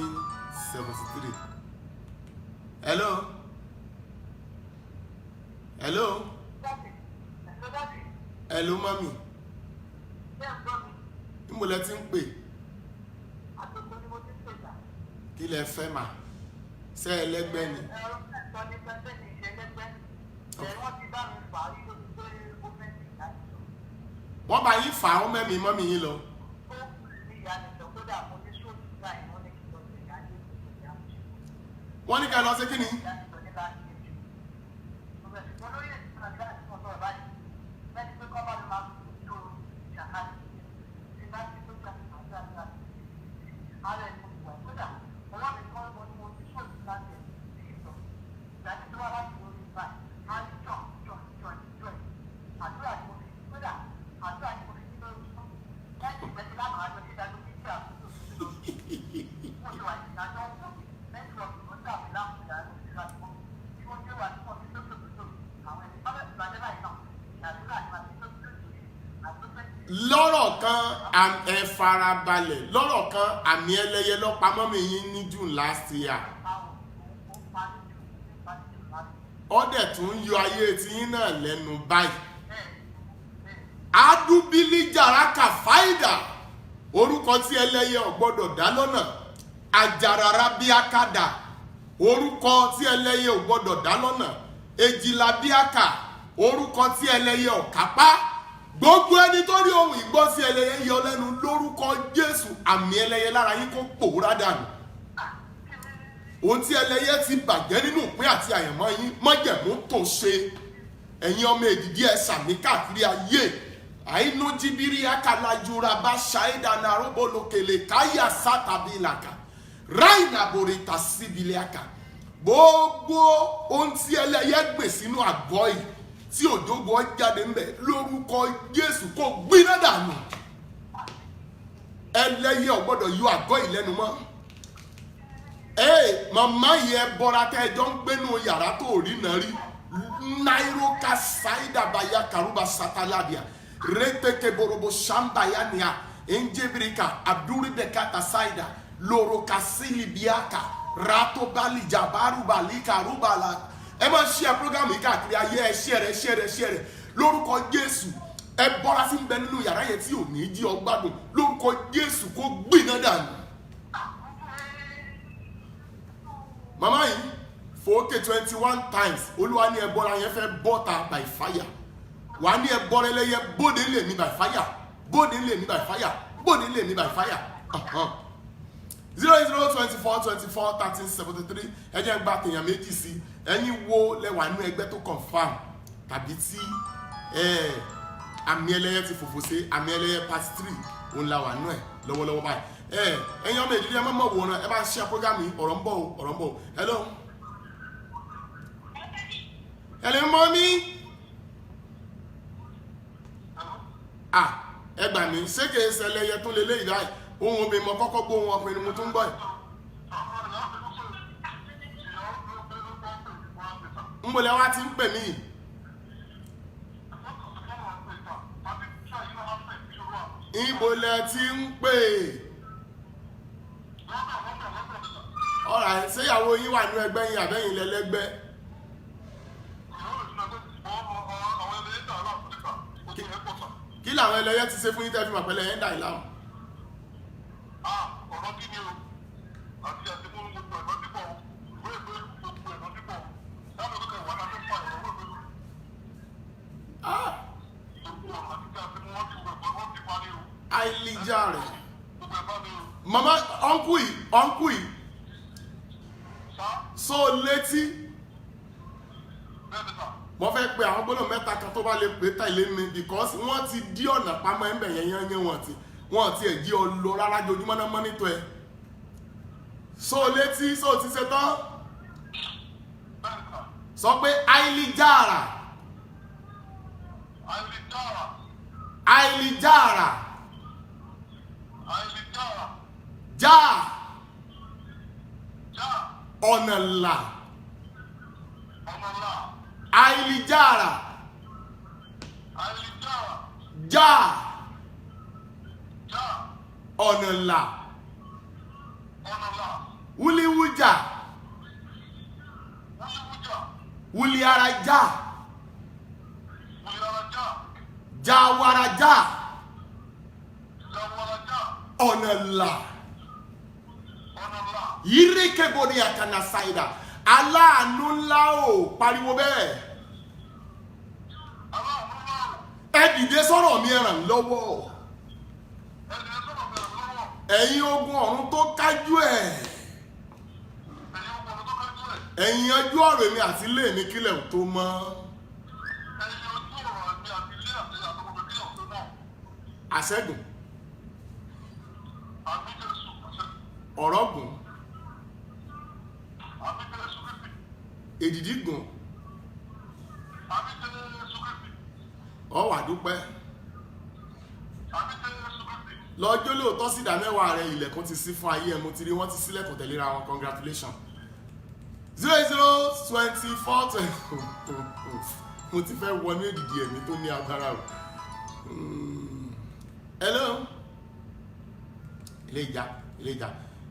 08024241373. Hello. Hello mami. Níbo lẹ ti ń pè? Kí lẹ fẹ́ mà? Ṣé ẹlẹ́gbẹ́ ni? Wọ́n bá yín fà á mẹ́mí mọ́mí yín lọ. Wọ́n ní ká lọ sí kí ni? Lọ́rọ̀ kan ẹ farabalẹ̀, lọ́rọ̀ kan àmì ẹlẹ́yẹ lọ́pamọ́ mi yín ní June last year. Ó dẹ̀ tún yọ ayé tí yín náà lẹ́nu báyìí. Adúbílí Jàrákà Fáìdà, orúkọ tí ẹlẹ́yẹ ò gbọ́dọ̀ dá lọ́nà. Àjàràrà Bíákàdà, orúkọ tí ẹlẹ́yẹ ò gbọ́dọ̀ dá lọ́nà. Èjìlá Bíákà, orúkọ tí ẹlẹ́yẹ ò kápá. Gbogbo ẹni tó rí ohun ìgbọ́ sí ẹlẹ́yẹ yọ lẹ́nu lórúkọ Jésù, àmì ẹlẹ́yẹ lára yín kó pòórá dànù. Ohun tí ẹlẹ́yẹ ti bàjẹ́ nínú ìpín àti àyànmọ́ yín májẹ̀mú tó ṣe. Ẹ̀yin ọmọ èdìdí ẹ sàmì káàkiri ayé. Àínú jíbírí akálajúra bá ṣáídà náà rúbọ lókèlè káyà sátàbí ìlàkà. Ráìnà bòrìtà síbi àkà. Gbogbo ohun tí ẹlẹ́yẹ gbè sínú àgọ́ yìí tí òjògbò jáde ń bẹ lórúkọ Jésù kó gbiná dànù. Ẹlẹ́yẹ ò gbọ́dọ̀ yọ àgọ́ ìlẹ́nu mọ́. màmá yẹ bọ́ra tẹ́ ẹjọ́ ń gbénu yàrá tó rí náà rí nairoka saida baya karuba satalabia reteke borobo shamba yania enjebrika abduri bekata saida loroka silibiaka rato bali jabaru balika rubala. Ẹ máa share program yìí káàkiri ayé ẹ share lórúkọ Jésù. Ẹ bọ́ra sí ń bẹ nínú yàrá yẹn tí ò ní jí ọ gbádùn lórúkọ Jésù kó gbiná dànù. Màmá yìí fòókè 21 times olúwa ní ẹbọra yẹn fẹ́ bọ́ta by fire. Wà á ní ẹbọra ẹlẹ́yẹ bóde lè ní by fire, bóde lè ní by fire, bóde lè ní by fire. 0024241373 ẹ jẹ́ gba tèèyàn méjì sí ẹ̀yin wo lẹ́wà nínú ẹgbẹ́ tó confam tàbí tí àmì ẹlẹ́yẹ ti fòfò sí àmì ẹlẹ́yẹ part 3 òun la wà nínú ẹ̀ lọ́wọ́lọ́wọ́ báyìí. Ẹ̀yin ọmọ ìdílé ẹ má mọ̀ wòran ẹ bá share program yìí ọ̀rọ̀ ń bọ̀ o. Hello. Hello mommy. Ẹ gbà mí ṣé kìí ṣẹlẹ̀ ẹyẹ tó lélẹ́yìí báyìí ohun omi mọ kọ́kọ́ gbọ́ ohun ọkùnrin mo tún ń gbọ́ ẹ̀. ń bọ̀lẹ̀ wá ti ń pè mí. Ìbọ̀lẹ̀ ti ń pè. Alright, ṣé ìyàwó yín wà ní ẹgbẹ́ yín àbẹ́yìn lẹ́lẹ́gbẹ́? Kí làwọn ẹlẹ́yẹ ti ṣe fún yín tẹ́ fi mọ̀ pẹ́lẹ́ yẹn dà ìlànà? Ọ̀rọ̀ kí ni o? Àti àtìmú gbogbo ẹ̀rọ dípọ̀ ìwé ìwé gbogbo ẹ̀rọ dípọ̀ láwọn ọ̀rọ̀ kẹwàá náà ló fà ẹ̀rọ wọ́n gbogbo ọ̀rọ̀ àti àtìmú wọ́n ti gbogbo wọ́n ti parí o. Àìlíjà rẹ̀. Gbogbo ẹ̀fọ́ mi o. Mama, uncle yìí. So létí. Bẹ́ẹ̀ni sà. Mo fẹ́ pe àwọn gbólóhùn mẹ́ta kan tó bá lè pè tẹ̀lé mi because wọ́n ti dí ọ̀nà pamọ́ ẹ̀ ń bẹ̀ yẹn wọ́n ti ẹ̀ jí ọ lọ rárá jojúmọ́ náà mọ́nítọ̀ ẹ̀. So létí so ti ṣe tán. Bẹ́ẹ̀ni sà. Sọ pé àìlíjàrà. Àìlíjàrà. Àìlíjàrà. Àìlíjàrà. Já. Já. Ọ̀nà là. Ọ̀nà là. Àìlíjàrà. Àìlíjàrà. Já. Já. Ọ̀nà là. Ọ̀nà là. Wúlíwújà. Wúlíwújà. Wúlíara já. Wúlíara já. Jáwara já. Jáwara já. Ọ̀nà là. Ọ̀nà là. Yírékébóni àkànà ṣáìdà. Aláàánú ńlá o pariwo bẹ́ẹ̀. Aláàánú ńlá o. Ẹ dìde sọ̀rọ̀ mi ẹ ràn lọ́wọ́. Ẹni ẹ sọ̀rọ̀ bẹ̀rẹ̀ lọ́wọ́. Ẹ̀yin ogun ọ̀run tó kájú ẹ̀. Ẹ̀yin ọkùnrin tó kájú ẹ̀. Ẹ̀yin ojú ọ̀rọ̀ èmi àti ilé mi kílẹ̀ ò tó mọ́. Ẹ̀yin ojú ọ̀rọ̀ ẹ̀mí àti ilé àti àtọkọ̀tọ̀ kílẹ̀ ọ̀tọ̀ náà. Àṣẹ́gun. Àmì Jésù àṣẹ. Ọ̀rọ̀ gùn. Àmì Jésù Kristi. Èdìdí gùn. Àmì Jésù Kristi. Ọ wá dúpẹ́. Àmì Jésù Kristi. Lọ́jọ́ lóòótọ́ sí ìdá mẹ́wàá rẹ̀ ilẹ̀kùn ti ṣí fún ayé ẹ̀ mo ti rí wọ́n ti ṣílẹ̀kùn tẹ̀léra wọn congratulations. 0024 mo ti fẹ́ wọnú èdìdí ẹ̀mí tó ní agbára o. Hello. Ilé ìjà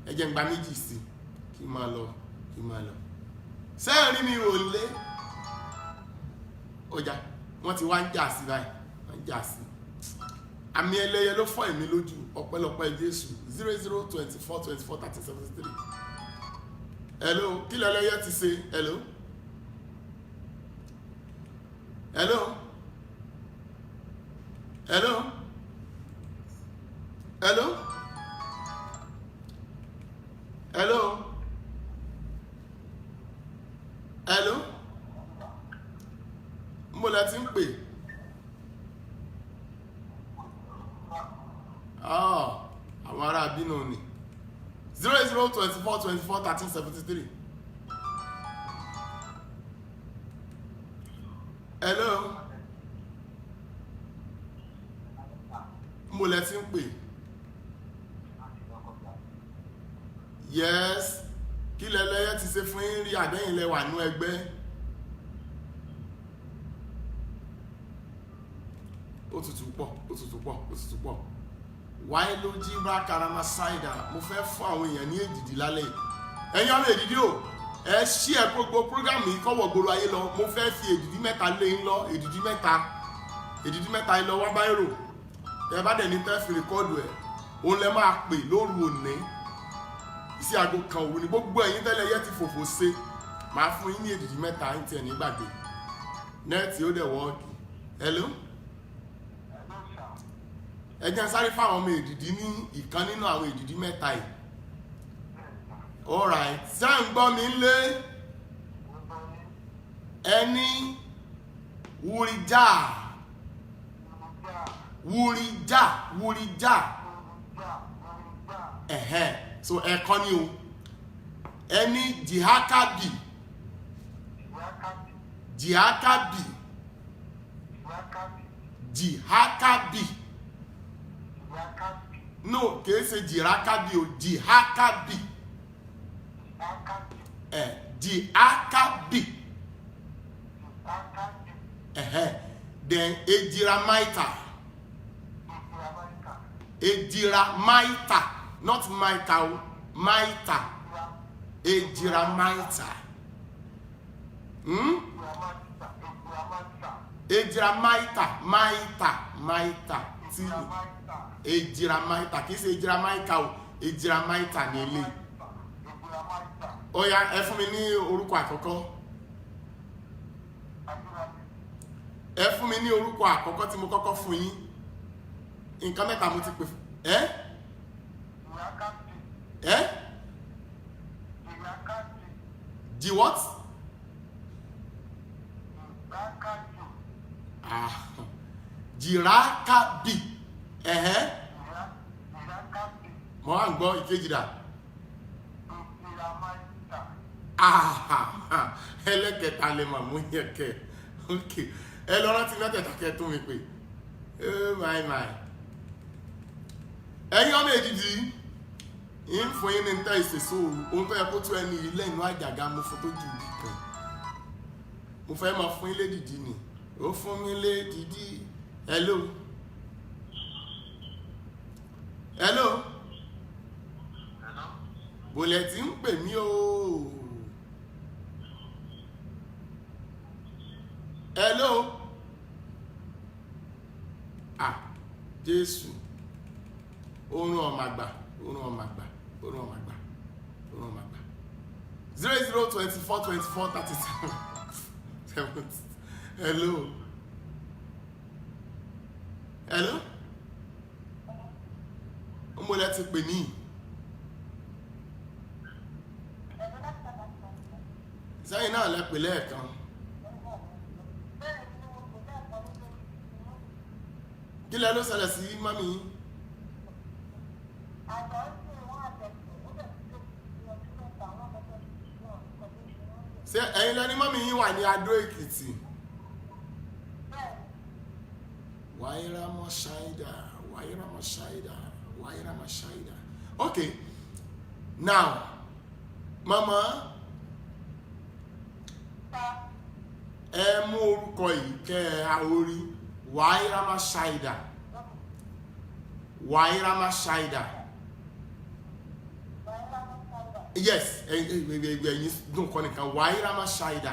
ẹ jẹ́ n gba méjì sí kí n máa lọ. Sẹ́ẹ̀rí mi ò lé. Ọjà wọ́n ti wá ń jà sí báyìí wọ́n ń jà sí. Àmì ẹlẹ́yẹ ló fọ́ èmi lójú ọpẹ́lọpẹ́ Jésù 0024241373. Hello, kí lẹ́lẹ́yẹ ti ṣe? Hello. Mo lẹ ti ń pè. Àwọn ará bínú ni 0024241373. Hello. Mo lẹ ti ń pè. Yes. kí lẹ́lẹ́yẹ ti ṣe fún yín rí àbẹ́yìn lẹ́wà nú ẹgbẹ́? ó tutù pọ̀. Wáyé ló jí bá karama ṣáìdà. Mo fẹ́ fún àwọn èèyàn ní èdìdí lálẹ́ yìí. Ẹ̀yin ọmọ èdìdí o, ẹ ṣí ẹ gbogbo prógámù yìí kọ́wọ́ gbòòrò ayé lọ. Mo fẹ́ fi èdìdí mẹ́ta lé yín lọ, èdìdí mẹ́ta yín lọ wá bá èrò. Ẹ bá dẹ̀ ní tẹ́ fi rìkọ́ọ̀dù ẹ̀, òun lẹ máa pè lóru òní. Sí aago kan òru ni gbogbo ẹ̀yin tẹ́lẹ̀ yẹ ti fòfò ṣe. Màá fún yín ní èdìdí mẹ́ta yín tiẹ̀ ní gbàgbé. Nẹ́ẹ̀tì ó dẹ̀ wọ́ọ̀kì. Hello? Ẹ jẹ́ sáré fáwọn ọmọ èdìdí ní ìkan nínú àwọn èdìdí mẹ́ta yìí. Alright, ṣé ń gbọ́ mi lé? Ẹni wúrijá. So ẹ̀kọ́ ni o. Ẹni jihakabi. No, kìí ṣe jìrákábì o, jìhákábì. Jìhákábì. Then ejiramaita. Ejiramaita, not maita o, maita. Ejiramaita. Ejiramaita, maita. Ejiramaita, kìí ṣe ejiramaika o, ejiramaita ní ilé. Ó yá, ẹ fún mi ní orúkọ àkọ́kọ́. Ẹ fún mi ní orúkọ àkọ́kọ́ tí mo kọ́kọ́ fún yín. Nǹkan mẹ́ta mo ti pè fún. Ji what? Jìrákábì. Mo wá ń gbọ́ ìkejì dà. Ẹlẹ́kẹta lè mà mú yẹ kẹ. Okay. Ẹ lọ rántí mẹ́tẹ̀ẹ̀ta kẹ tún mi pé. Oh my. Ẹ̀yin ọmọ èdìdí, ń fún yín ní ń tẹ́ ìṣèṣò ohun tó yẹ kó tó ẹni ilé inú àjàgà mo fún tó jù kan. Mo fẹ́ máa fún yín lédìdí ni. Ó fún mi lédìdí. Hello. Bólẹ̀ tí ń pè mí o. Hello. Jésù. Orun ọmọ àgbà. 00242437. Hello. Bólẹ̀ ti pè mí. Sẹ́yìn náà lẹ pè lẹ́ẹ̀kan. Kí lẹ ló ṣẹlẹ̀ sí mọ́mí? Ṣé ẹ̀yin lẹni mọ́mí yín wà ní Adó Èkìtì? Wáyérámọ́ ṣáídà. Okay. Now, Mama, ẹ mú orúkọ yìí kẹ́ ẹ orí. Wáyérámọ́ ṣáídà. Yes, ẹ̀yin dùn kọ́ nìkan. Wáyérámọ́ ṣáídà.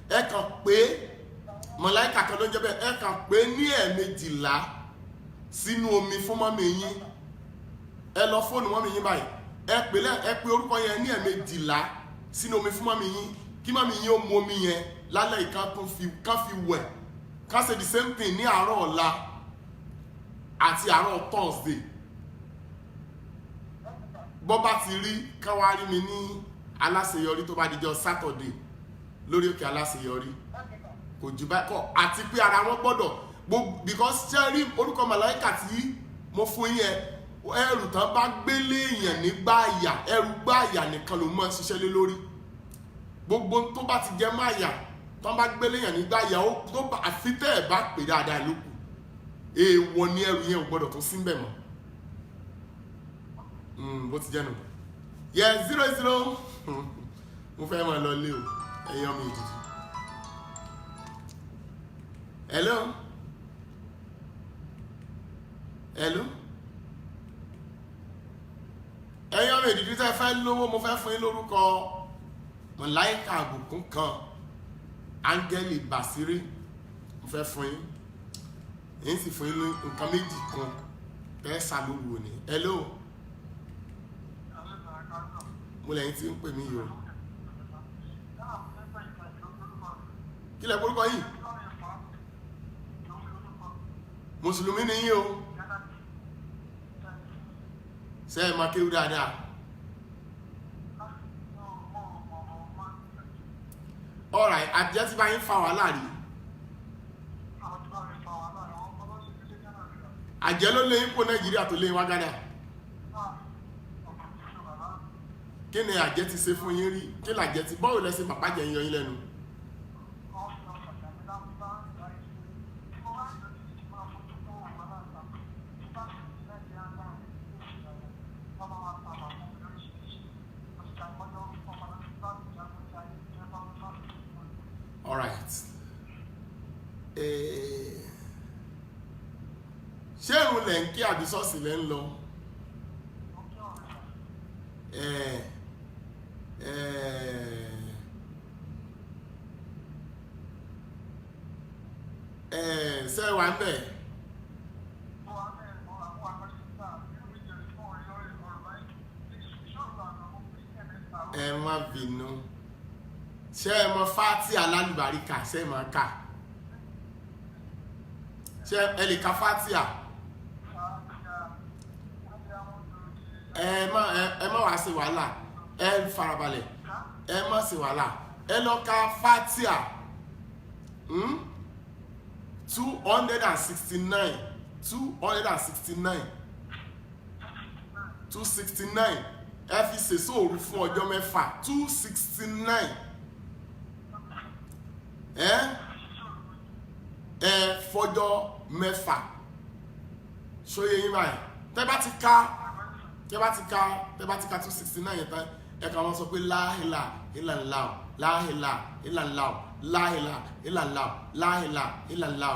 Ẹ kàn pé màláíkà kan ló ń jẹ́ bẹ́ẹ̀, ẹ kàn pé ní ẹ̀ẹ̀mejìlá sínú omi fún mọ́mí yín. Ẹ lọ fóònù mọ́mí yín báyìí. Ẹ pè orúkọ yẹn ní ẹ̀ẹ̀mejìlá sínú omi fún mọ́mí yín. Kí mọ́mí yín ó mu omi yẹn lálẹ́ ìkan tó kán fi wẹ̀. Ká ṣe the same thing ní àárọ̀ ọ̀la àti àárọ̀ Thursday. Bọ́ bá ti rí káwá rí mi ní aláṣeyọrí tó bá dijọ́ Saturday lórí òkè aláṣeyọrí. Kò jù báyìí kọ́ àti pé ara wọn gbọ́dọ̀ because ṣe rí orúkọ màláíkà tí mo fún yẹn ẹrù tán bá gbélé èèyàn nígbà àyà ẹrù gbá àyà nìkan ló mọ́ ṣiṣẹ́ lé lórí. Gbogbo tó bá ti jẹ́ máa yà tán bá gbélé èèyàn nígbà àyà àfi tẹ́ ẹ̀ bá pè dáadáa lókù. èèwọ̀ ní ẹrù yẹn ò gbọ́dọ̀ tó sí mbẹ̀ mọ́ bó ti jẹ́ nù yẹ 00 mo fẹ́ máa lọ lé o ẹ̀yọ́ mi ìdìdì hello hello ẹ̀yọ́ mi ìdìdì tẹ́ fẹ́ lówó mo fẹ́ fún yín lórúkọ mọ̀láìkà àbùkún kan áńgẹ́lì bàṣírí mo fẹ́ fún yín èyí sì fún yín ní nǹkan méjì kan tẹ́ ṣàlùwò ní hello mo lẹ́yìn tí ń pè mí yìí o kí lẹ orúkọ yìí mùsùlùmí ni yín o ṣé ẹ máa kéwú dáadáa alright àjẹ́ tí bá yín fa wàhálà rí àjẹ́ ló lé yín kó Nàìjíríà tó lé yín wá Ghana kí ni àjẹ́ ti ṣe fún yín rí kí làjẹ́ ti bọ́ọ̀lù lẹ́sìn bàbá jẹ́ yín yọ yín lẹ́nu alright ṣé ìrun lẹ̀ ń kí àbí ṣọ́ọ̀ṣì lẹ́ ń lọ ṣé wà ń bẹ̀ ẹ má bínú ṣé ẹ mọ fátíà alálùbáríkà ṣé ẹ máa kà ṣé ẹ lè ka fátíà ẹ má wá sí wàhálà ẹ farabalẹ̀ ẹ má sí wàhálà ẹ lọ ka fátíà 269 ẹ fi ṣèṣọ́ òru fún ọjọ́ mẹ́fà 269 ẹ fọjọ́ mẹ́fà ṣóyè yín báyìí tẹ́ bá ti ka 269 yẹn tán ẹ kàn wọ́n sọ pé láhìlà ìlànà láhìlà ìlànà láhìlà ìlànà láhìlà ìlànà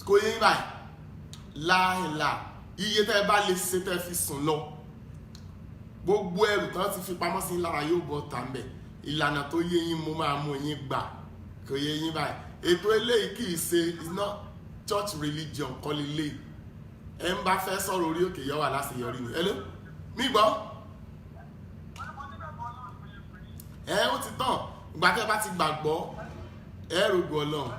kò yé yín báyìí láhìlà iye tẹ́ bá lè ṣe tẹ́ fi sùn lọ gbogbo ẹrù tán ti fi pamọ́ sí lára yóò bọ́ tà ń bẹ̀ ìlànà tó yé yín mo máa mú yín gbà kò yé yín báyìí ètò eléyìí kì í ṣe is not church religion kọ́ lílé ẹ ń bá fẹ́ sọ̀rọ̀ orí òkè yọ wà láṣeyọrí ni hello mi gbọ́ ó ti tàn ìgbà tẹ́ bá ti gbàgbọ́ ẹ rògbò Ọlọ́run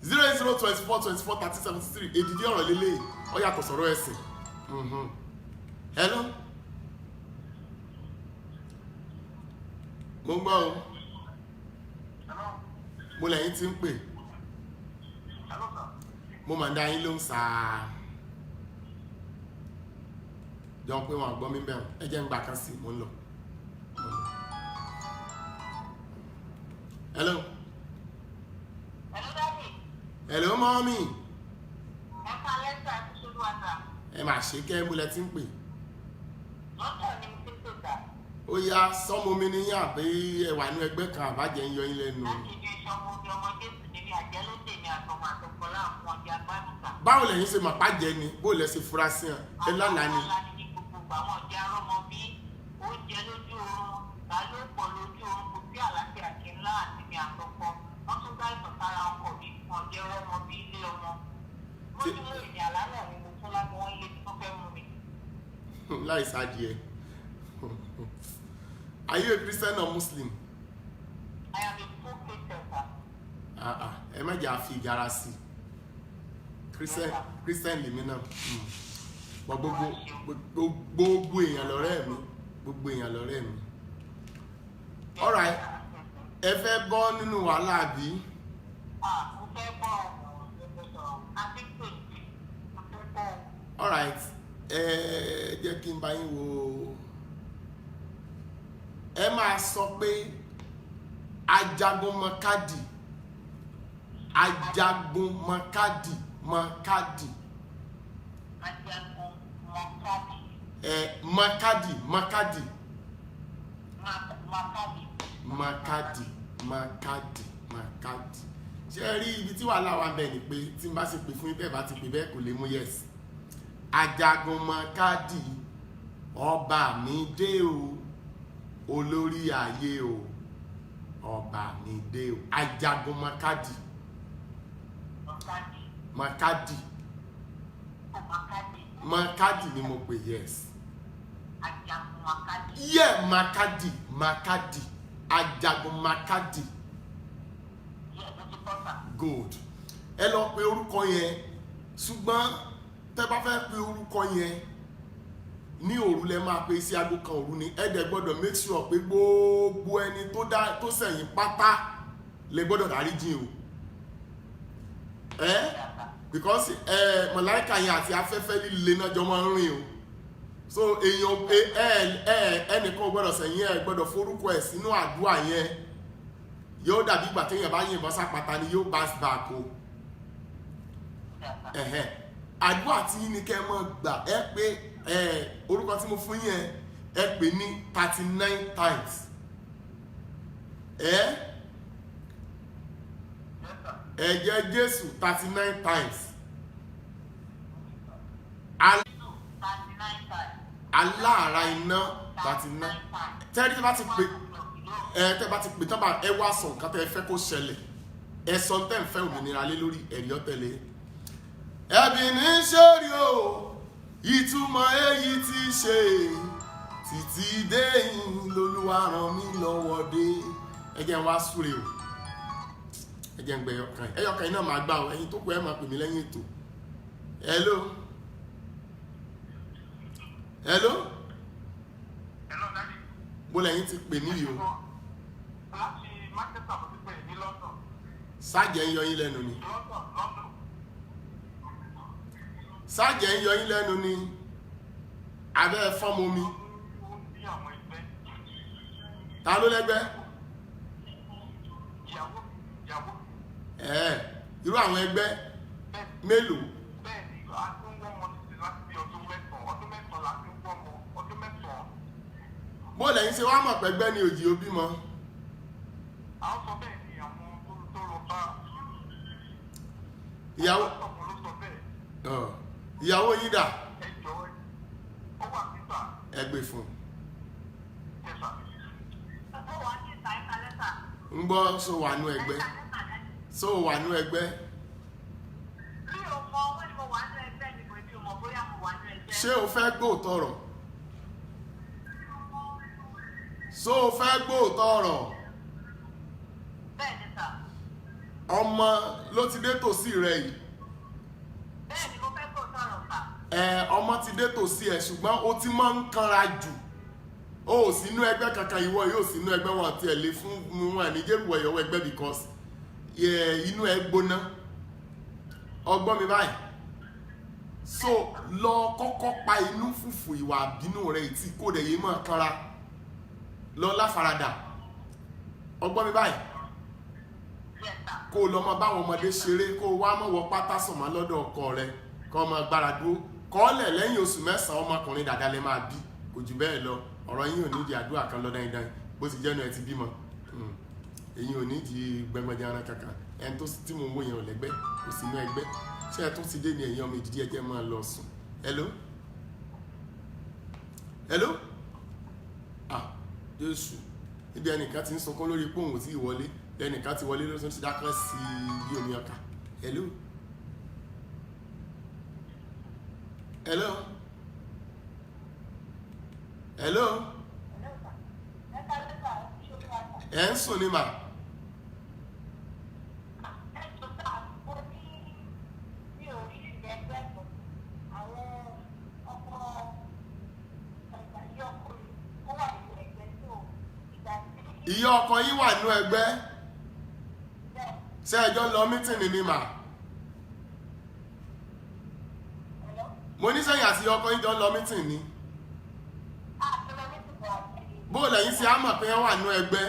08024243073 èdìdí ọ̀rọ̀ lélẹ̀ ó yàtọ̀ sọ̀rọ̀ ẹ̀sìn hello mo gbọ́ o mo lẹ́yìn tí ń pè mo mà ń dá yín ló ń sáà jọ pé wọn àgbọ́ mi bẹ̀rù ẹ jẹ́ ń gbà kan sí mo ń lọ hello hello mọ́mí ẹ máa ṣe kẹ́ ẹ múlẹ̀ tí ń pè ó yá sọ́mọ mi ní yàn pé ẹwà inú ẹgbẹ́ kan àbájẹ́ ń yọ yín lẹ́nu báwo lẹ́yìn ṣe màpá jẹ ni bó lẹ́ ṣe fura sí ẹ lánàá ni láì sáàdìẹ are you a Christian or Muslim? I am a full Christian, sir. ẹ má jà fi ìgara sí Christian lèmi náà gbogbo èèyàn lọ́rẹ́ mi gbogbo èèyàn lọ́rẹ́ mi alright ẹ fẹ́ bọ́ nínú wàhálà bí? Mo fẹ́ bọ́ alright jẹ́ kí n bá yín wo ẹ máa sọ pé ajagunmọ̀kadì Makadi. Ajagun Makadi. Makadi. Makadi. Makadi. Makadi. Makadi. Ṣé ẹ rí ibi tí wàhálà wà bẹ́ẹ̀ ni pé tí n bá ṣe pè fún yín bẹ́ẹ̀ bá ti pè bẹ́ẹ̀ kò lè mú yes. Ajagun Makadi, ọba mi dé o, olórí ayé o, ọba mi dé o. Ajagun Makadi. Makadi. Makadi ni mo pè yes. Ajagun Makadi. Yeah, Makadi. Makadi. Ajagun Makadi. Good. Ẹ lọ pe orúkọ yẹn, ṣùgbọ́n tẹ́ bá fẹ́ pe orúkọ yẹn ní òru lẹ máa pe sí aago kan òru ni. Ẹ dẹ̀ gbọ́dọ̀ make sure pé gbogbo ẹni tó ṣẹ̀yìn pátá lẹ gbọ́dọ̀ dáríjì o. Because màláíkà yẹn àti afẹ́fẹ́ líle náà jọ máa ń rìn o. So èèyàn ẹnìkan gbọ́dọ̀ sẹ̀yìn ẹ gbọ́dọ̀ forúkọ ẹ̀ sínú àdúrà yẹn. Yóò dàbí ìgbà téèyàn bá yìnbọn sápàtà ni yóò bounce back o. Àdúrà tí yín ni kẹ́ ẹ mọ̀ gbà ẹ pé orúkọ tí mo fún yẹn ẹ pè ní 39 times. Ẹ̀jẹ̀ Jésù 39 times. Aláàrá iná 39. Tẹ́lẹ̀ tí bá ti pè tẹ́ bá ti pè tán bá ẹ wá sọ nǹkan tẹ́ ẹ fẹ́ kó ṣẹlẹ̀. Ẹ sọ tẹ́ ń fẹ́ òmìnira lé lórí ẹ̀rí ọ̀tẹ̀lẹ̀. Ẹ̀bí ní sórí o, ìtumọ̀ èyí ti ṣe títí déyìn lolúwa ràn mí lọ́wọ́ dé. Ẹ jẹ́ n wá súre o. Ẹ jẹ́ ń gbẹ ẹyọkàn. Ẹyọkàn iná máa gbà o, ẹ̀yin tó kù ẹ máa pè mí lẹ́yìn ètò. Hello. Hello. Hello, Daddy. Bó lẹ́yìn ti pè mí yìí o. Láti Manchester mo ti pè ní London. Sáàjẹ́ ń yọ yín lẹ́nu ni. London. Sáàjẹ́ ń yọ yín lẹ́nu ni. Abẹ́ fọ́mọ mi. Ó ní àwọn ẹgbẹ́. Ta ló lẹ́gbẹ́? Ìyàwó. Irú àwọn ẹgbẹ́ mélòó? Bẹ́ẹ̀ni, a ti ń wọ́n mọ nísìnyí láti bí ọdún mẹ́sàn-án láti ń wọ́n mọ ọdún mẹ́sàn-án. Bó lẹ́yìn ṣe wá mọ̀ pẹ́gbẹ́ ni òjì òbí mọ́. Àwọn sọ bẹ́ẹ̀ ni àwọn tó lọ bá. Ìyàwó Ọ̀pọ̀ ló sọ bẹ́ẹ̀. Ìyàwó yín dà? Ẹ jọ̀ọ́ ó wà níta. Ẹ gbé fún un. Ẹ̀sà. Ó wà ní ìta lẹ́tà. Ń gbọ́ so wà nú ẹgbẹ́. So wà nú ẹgbẹ́. Mi ò mọ wọ́n ni mo wà nú ẹgbẹ́ ni mo ní o mọ̀ bóyá mo wà nú ẹgbẹ́. Ṣé o fẹ́ gbóòtọ́ ọ̀rọ̀? So o fẹ́ gbóòtọ́ ọ̀rọ̀? Bẹ́ẹ̀ni sà. Ọmọ ló ti dé tòsí rẹ yìí. Bẹ́ẹ̀ni mo fẹ́ gbóòtọ́ ọ̀rọ̀ sà. Ọmọ ti dé tòsí ẹ ṣùgbọ́n o ti máa ń kanra jù. O ò sínú ẹgbẹ́ kankan, ìwọ yóò sínú ẹgbẹ́ wọn àti ẹ̀ lè fún wọn ní jẹ́rù ẹ̀yọ̀wọ́ ẹgbẹ́ because inú ẹ gbóná. Ọgbọ́n mi báyìí. So lọ kọ́kọ́ pa inú fùfù ìwà àbínú rẹ tí kò dẹ̀ yé máa kanra. Lọ láfaradà. Ọgbọ́n mi báyìí. Kó o lọ mọ báwọn ọmọdé ṣeré, kó o wá mọ̀ wọ pátá sọ̀mọ́ lọ́dọ̀ ọkọ rẹ, kó o máa gbára dúró. Kọ́lẹ̀ lẹ́yìn oṣù 9 ọmọkùnrin dàda lẹ máa bí, kò jù bẹ́ẹ̀ lọ. Ọ̀rọ̀ yín ò ní di àdúrà kan lọ dáidái, bó ti jẹ́nu ẹ ti bímọ. Èyí ò ní di gbẹngbẹ̀dẹ̀ ara kankan. Ẹni tó tí mo ń wò yẹn ò lẹ́gbẹ́, kò sí inú ẹgbẹ́. Ṣé ẹ tó ti dé ní ẹ̀yìn ọmọ ìdílé ẹjẹ́ máa lọ sùn? Hello? Hello? Jésù. Ibi ẹnìkan ti ń sọkún lórí pé òun ò tí ì wọlé. Ẹnìkan ti wọlé ló tún ti dákẹ́ sí bí omi ọkà. Hello? Hello? Hello? Ẹ ń sùn ní mà. Ìyá ọkọ yín wà nínú ẹgbẹ́. Ṣé ẹjọ́ lọ mítìnì ni mà? Mo ní sẹ́yìn àti ọkọ yín jọ lọ mítìnì ni. Bó lẹ́yìn sí á mọ̀ pé wọ́n wà nínú ẹgbẹ́.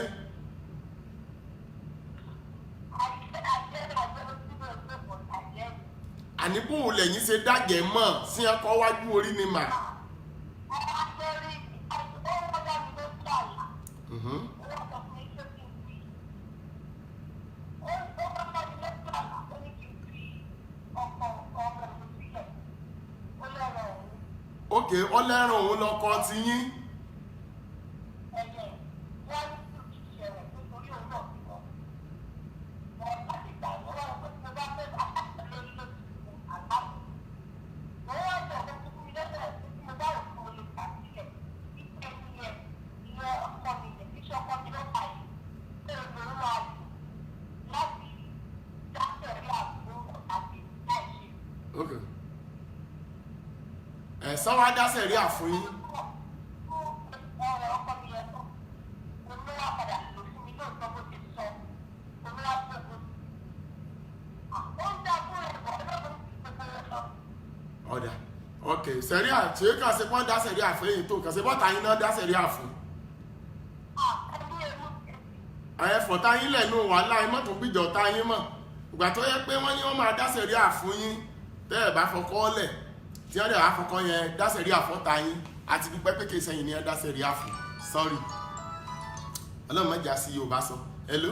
àníbò lẹ́yìn ṣe dàgẹ̀ mọ̀ sí ọkọ̀ wájú orí ni mà. Ok, ọlẹ́ràn òun lọkọ ti yín. Ok. Ẹ̀sán wá dá sẹ̀ríà fún yín. Ọ̀dà. Ok, sẹ̀ríà tí ó kàn sí pọ́n dá sẹ̀ríà fún yín tó kàn sí bọ́ta yín náà dá sẹ̀ríà fún. Ẹ̀fọ̀ta yín lẹ̀nu wàhálà ẹ mọ́tò gbìjọ ta yín mọ̀. Ìgbà tó yẹ pé wọ́n ní wọ́n máa dá sẹ̀ríà fún yín tẹ́ ẹ̀ bá fọkọ́ lẹ̀ tí wọ́n dẹ̀ wá fọkọ́ yẹn dá sẹ̀ríà fọ́ta yín àti dúpẹ́ pé kì í sẹ́yìn ní ẹ dá sẹ̀ríà fún. Sorry. Ọlọ́run mẹ́jà sí Yorùbá sọ. Hello?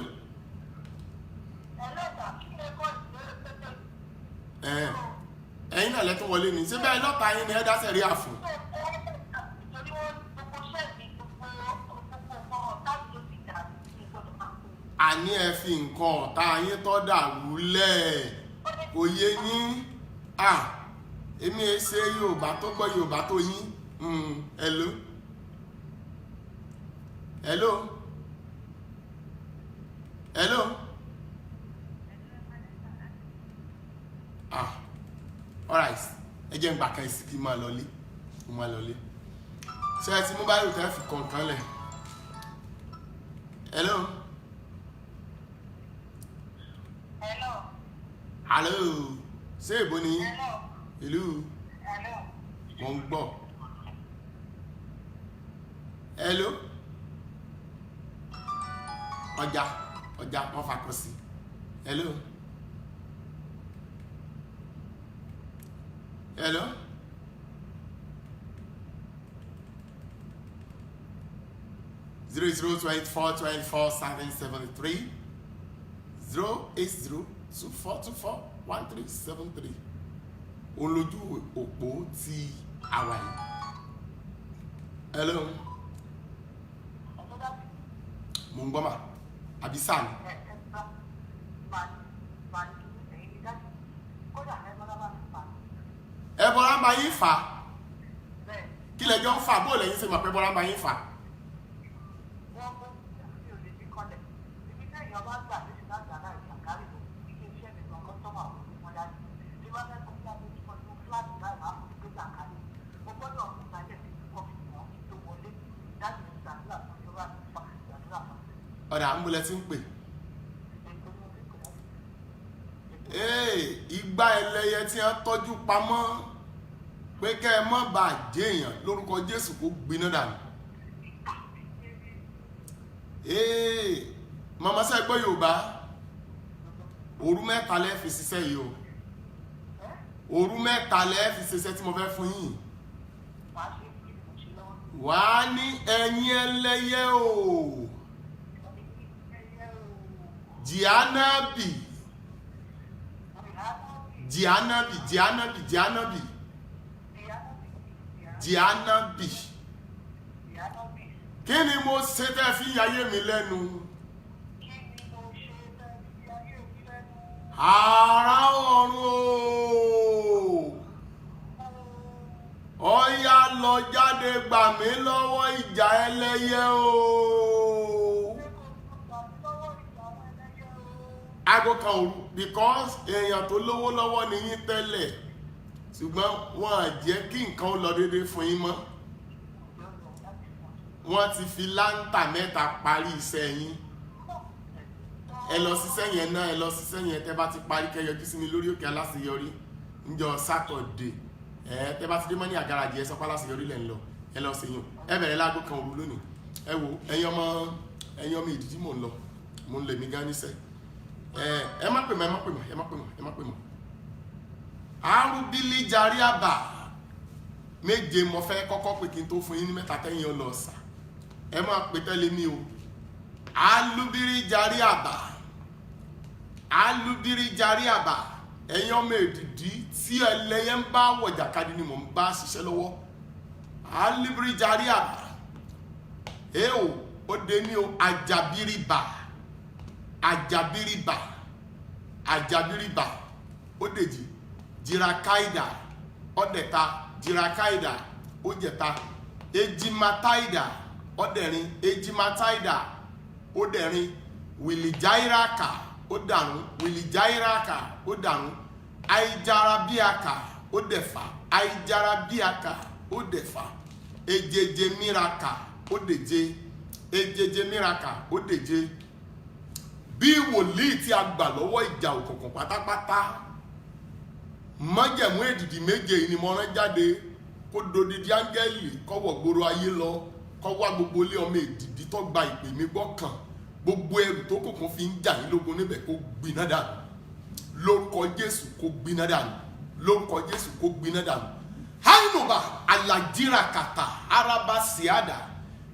Ẹ̀yin náà lẹ́tún wọlé ní síbẹ̀ lọ́ta yín ní ẹ dá sẹ̀ríà fún. Àní ẹ fi nǹkan ọ̀tá yín tọ́ dàrú lẹ̀ kò yé yín. Èmi ẹ ṣe Yorùbá tó gbọ́ Yorùbá tó yín. Hello? Hello? Hello? Alright, ẹ jẹ́ ń gbà kan ìsìnkí máa lọlé. Ṣé ẹ ti mú báyìí tẹ́ fi kọ̀ọ̀kan lẹ̀? Hello? Hello? Ṣé èbó ni yín? Ìlú? Mo ń gbọ́. Hello? Ọjà wọ́n fakọ sí. Hello? Hello? Zero 08024247773 08024241373 olójú òpó ti àwa yìí. Hello? Mo ń gbọ́ mà àbí sáà ni. Ẹ bọ́ra máa yín fà kí lẹ́jọ́ ń fà bóòlù ẹ̀yin ṣe mọ̀ pé bọ́ra máa yín fà. Ọ̀dà ń bulẹ̀ tí ń pè. Ìgbà ẹlẹ́yẹ tí wọ́n tọ́jú pamọ́ pé kẹ́ ẹ má bàa jẹ́ èèyàn lórúkọ Jésù kó gbiná dànù. Màmá sẹ́ gbọ́ Yorùbá òru mẹ́ta lẹ́ fi ṣiṣẹ́ yìí o. Òru mẹ́ta lẹ́ fi ṣiṣẹ́ tí mo fẹ́ fún yín. Wà á ní ẹ̀yin ẹlẹ́yẹ o. Jìánábì kí ni mo ṣe tẹ́ fi yáyé mi lẹ́nu? Ará ọ̀run ó yá lọ jáde gbà mí lọ́wọ́ ìjà ẹlẹ́yẹ o. Aago kan òru because èèyàn tó lówó lọ́wọ́ ni yín tẹ́lẹ̀ ṣùgbọ́n wọ́n á jẹ́ kí nǹkan ó lọ déédéé fún yín mọ́. Wọ́n ti fi láńtà mẹ́ta parí iṣẹ́ yín. Ẹ lọ ṣiṣẹ́ yẹn náà, ẹ lọ ṣiṣẹ́ yẹn tẹ́ bá ti parí kẹ́ yọjú sí mi lórí òkè aláṣeyọrí níjọ́ Sátọ̀dé. Tẹ́ bá ti dé mọ́ ní àgàràjì ẹ sọ pé aláṣeyọrí lẹ́ ń lọ, ẹ lọ ṣe yùn. Ẹ bẹ̀rẹ̀ láago kan òru lónìí. Ẹ wo ẹ̀yin ọmọ ìdí tí mò ń lọ, mò ń lè mí gán níṣẹ́. Ẹ má pè mọ́. arúbílí jarí àbà méje mo fẹ́ kọ́kọ́ pé kí n tó fún yín ní mẹ́ta tẹ́yìn ọlọ́ọ̀sà ẹ máa pè tẹ́lẹ̀ mi o alúbírí jarí àbà alúbírí jarí àbà ẹ̀yin ọmọ èdìdí tí ẹlẹ́yẹ ń bá wọ̀jàkadì ni mò ń bá ṣiṣẹ́ lọ́wọ́ alúbírí jarí àbà ó dé ní o àjàbíríbà àjàbíríbà àjàbíríbà ó dèjì jìràkáìdà ọ̀dẹ̀ta jìràkáìdà ó jẹ̀ta ejimataida ọ̀dẹ̀rin ejimataida ó dẹ̀rin wìlìjáíràkà ó dànù wìlìjáíràkà ó dànù àìjárabiàkà ó dẹ̀fà àìjárabiàkà ó dẹ̀fà ejejemiraka ó dèje ejejemiraka ó dèje bí wòlíì tí a gbà lọ́wọ́ ìjà òkùnkùn pátápátá májẹ̀mú èdìdì méje ni mo rán jáde kó dodidi áńgẹ́lì kọ́wọ́ gbòòrò ayé lọ kọ́wọ́ gbogbo ilé ọmọ èdìdì tó gba ìpè mi gbọ́kàn gbogbo ẹrù tó kùnkùn fi ń jà yín lógun níbẹ̀ kó gbiná dànù lórúkọ Jésù kó gbiná dànù lórúkọ Jésù kó gbiná dànù hainuba alajirakata araba siada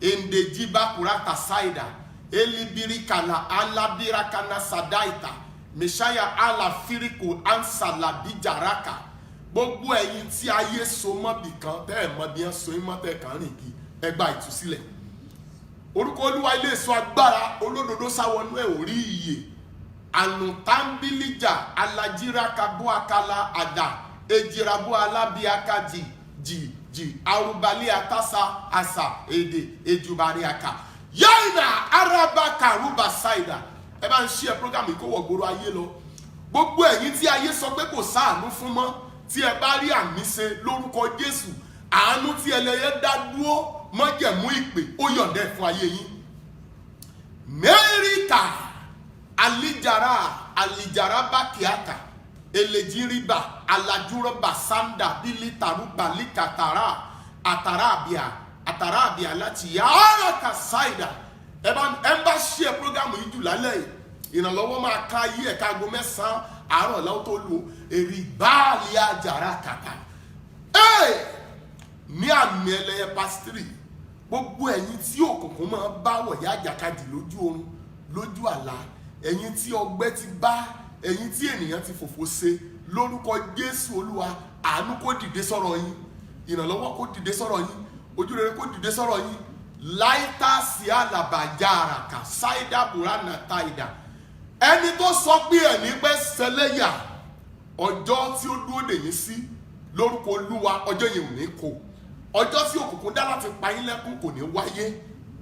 endejiba kurata saida elibirikala alabirakana sadaita meshaya alafiriku ansalabijaraka gbogbo ẹ̀yin tí ayé so mọ́ bì kan tẹ́ ẹ̀ mọ́ bí wọ́n so mọ́ tẹ́ kàn rìn kí ẹ gba ìtúsílẹ̀ orúkọ Olúwa ilé èso agbára olódodo sáwọnú ẹ̀ orí iye ànùtàǹbìlìjà alajirakabu akala àdá ejirabu alabiaka ji arubali atasa asa ede ejubariaka yaina arabaka ruba saida ẹ bá ń ṣe ẹ program yìí kó wọ gbòòrò ayé lọ gbogbo ẹ̀yin tí ayé sọ pé kò sáànú fún mọ́ tí ẹ bá rí àmì ṣe lórúkọ Jésù àánú tí ẹlẹ́yẹ dá dúró májẹ̀mú ìpè ó yọ̀ǹda fún ayé yín mẹ́ríkà alijara bákíákà elejiriba alajuraba sanda bilitaruba likatara atarabia láti yàrá kàsáìdà ẹ bá ṣe ẹ prógámù yìí jù lálẹ́ yìí ìrànlọ́wọ́ máa ká yí ẹ̀ka aago 9 àárọ̀ lọ́wọ́ tó lu èrì báàlì àjàrà kàkà ní àmì ẹlẹ́yẹ pásítírì gbogbo ẹ̀yin tí òkùnkùn máa bá wọ̀yá àjàkadì lójú oorun lójú àlá ẹ̀yin tí ọgbẹ́ ti bá ẹ̀yin tí ènìyàn ti fòfò ṣe lórúkọ Jésù Olúwa àánú kó dìde sọ̀rọ̀ yín ìrànlọ́wọ́ kó dìde sọ̀rọ̀ yín ojúrere kó dìde sọ̀rọ̀ yín láìta sí àlàbàjára kà ṣáìdà burana táìdà ẹni tó sọ pé ẹni pẹ́ ṣẹlẹ́yà ọjọ́ tí ó dúró dè yín sí lórúkọ Olúwa ọjọ́ yẹn ò ní kó ọjọ́ tí òkùnkùn dá láti pa yín lẹ́kún kò ní wáyé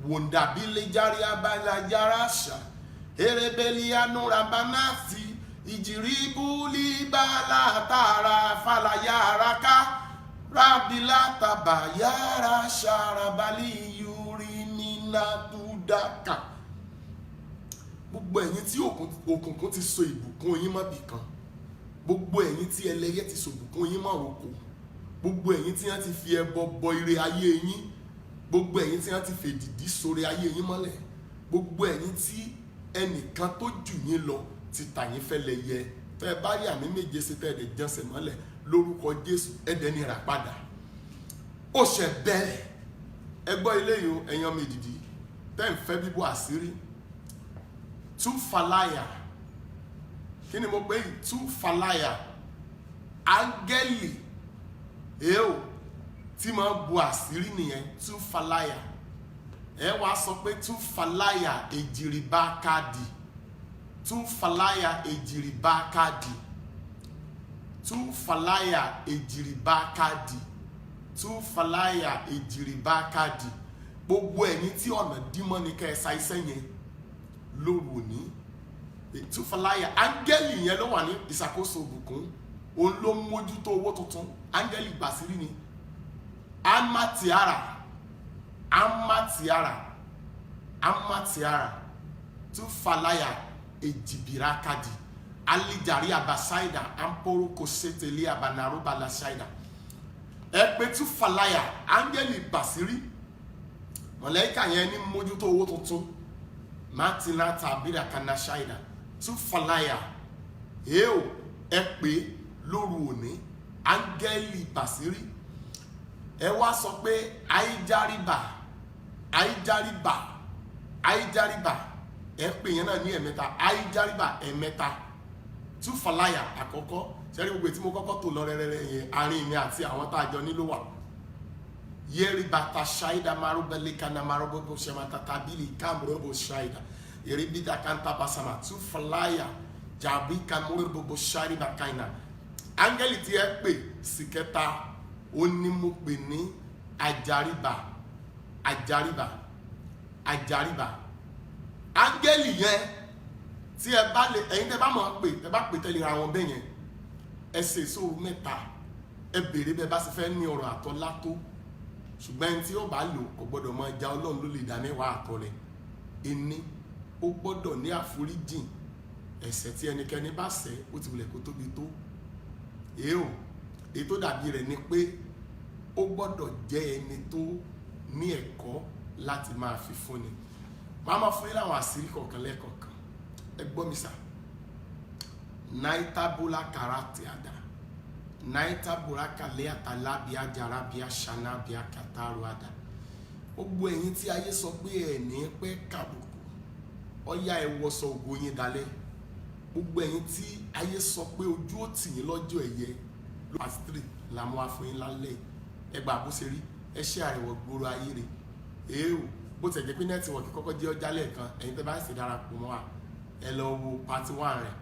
wòǹdàbí lè járe abájára àṣà erebeli anurabanasi ìjìrìbùlì bàlátàrà fàlàyàràká rabilatabayara ṣarabali yurinínàdúdàkà gbogbo ẹ̀yin tí òkùnkùn ti so ìbùkún yín mọ́ bì kan gbogbo ẹ̀yin tí ẹlẹ́yẹ ti so ìbùkún yín mọ́ roko gbogbo ẹ̀yin tí wọ́n ti fi ẹbọ bọ ire ayé yín gbogbo ẹ̀yin tí wọ́n ti fi èdìdí sore ayé yín mọ́lẹ̀ gbogbo ẹ̀yin tí ẹnìkan tó jù yín lọ ti tà yín fẹ́lẹ̀ yẹ tẹ́ ẹ bá rí àmì méje sí tẹ́ ẹ lè jẹ́sẹ̀ mọ́lẹ̀ lórúkọ Jésù ẹ̀dẹ̀ ní ìràpadà ó ṣe bẹ́ẹ̀ ẹ gbọ́ ilé yìí ẹ̀yin ọmọ èdìdí tẹ́ ń fẹ́ bíbú àṣírí tú falaya kí ni mo pè é tú falaya áńgẹ́lì èèó tí máa bu àṣírí nìyẹn tú falaya ẹ wá sọ pé tú falaya èjìrìbá káàdì tú falaya èjìrìbá káàdì tú falaya èjìrìbá káàdì tú falaya èjìrìbá káàdì gbogbo ẹ̀yin tí ọ̀nà dímọ́ ni kẹ́ ẹ sa iṣẹ́ yẹn lóru òní tú falaya áńgẹ́lì yẹn ló wà ní ìṣàkóso òbùkún òun ló ń mójútó owó tuntun áńgẹ́lì gbàsírí ni amatiara tú falaya èjìbìrá káàdì alijari abasaida amporoko seteli abanaruba lasaida ẹ pé tú falaya áńgẹ́lì gbàsírí mọ̀lẹ́kà yẹn ní mójútó owó tuntun martina tabira kanashaida tú falaya ẹ pé lóru òní áńgẹ́lì bàṣírí ẹ wá sọ pé àìjáríbà àìjáríbà àìjáríbà ẹ pè yẹn náà ní ẹ̀mẹ́ta àìjáríbà ẹ̀mẹ́ta túfàláyà àkọ́kọ́ sẹ́rí gbogbo tí mo kọ́kọ́ tó lọ rẹ́rẹ́rẹ́ yẹn àárín mi àti àwọn tá a jọ nílò wà yeribata shaida marubelika na marobobo shemata tabili kamrobo shaida yeribida kanta basama túfàláyà jàbí kamrobo shaida kaina áńgẹ́lì tí ẹ pè sí kẹta ó ní mo pè ní àjáríbà àjáríbà àjáríbà áńgẹ́lì yẹn tí ẹ bá lè ẹ̀yin tẹ́ bá mọ̀ pé ẹ bá pè tẹ́lẹ̀ ra wọn bẹ́ẹ̀ yẹn ẹ ṣe ìṣòro mẹ́ta ẹ béèrè bẹ́ẹ̀ bá ṣe fẹ́ ní ọ̀rọ̀ àtọ́lá tó ṣùgbọ́n ẹni tí ó bá lò kò gbọ́dọ̀ máa ja ọlọ́run ló lè dá mẹ́wàá àtọ́ rẹ̀ ẹni ó gbọ́dọ̀ ní àforíjìn ẹ̀ṣẹ̀ tí ẹnikẹ́ni bá ṣẹ̀ ó ti wulẹ̀ kó tóbi tó èyí tó dàbí rẹ̀ ni pé ó gbọ́dọ̀ jẹ́ ẹni tó ní ẹ̀kọ́ láti máa fi fúnni máa máa fún yín láwọn àṣírí kọ̀ọ̀kan lẹ́ẹ̀kọ̀ọ̀kan ẹ gbọ́ mi sà naitabola karate ada naitabola kalẹ́ àtàlà bí ajara bí aṣáná bí akataru ada gbogbo ẹ̀yin tí ayé sọ pé ẹ̀ ní pẹ́ kàbùkù ọ̀yá ẹ wọṣọ ògo yín dalẹ̀ gbogbo ẹ̀yin tí ayé sọ pé ojú ó tì yín lọ́jọ́ ẹ̀yẹ ló pàṣítírì làwọn afọyín lálẹ́ ẹgbà bó ṣe rí ẹ ṣe àrẹ̀wọ̀ gbòòrò ayé rẹ̀ èèwò bó tẹ̀ jẹ́ pé nẹ́tíwọ̀kì kọ́kọ́ jẹ́ ọjà lẹ́ẹ̀kan ẹ̀yin tẹ́ bá sì darapọ̀ mọ́ wa ẹ lọ wo pati 1 rẹ̀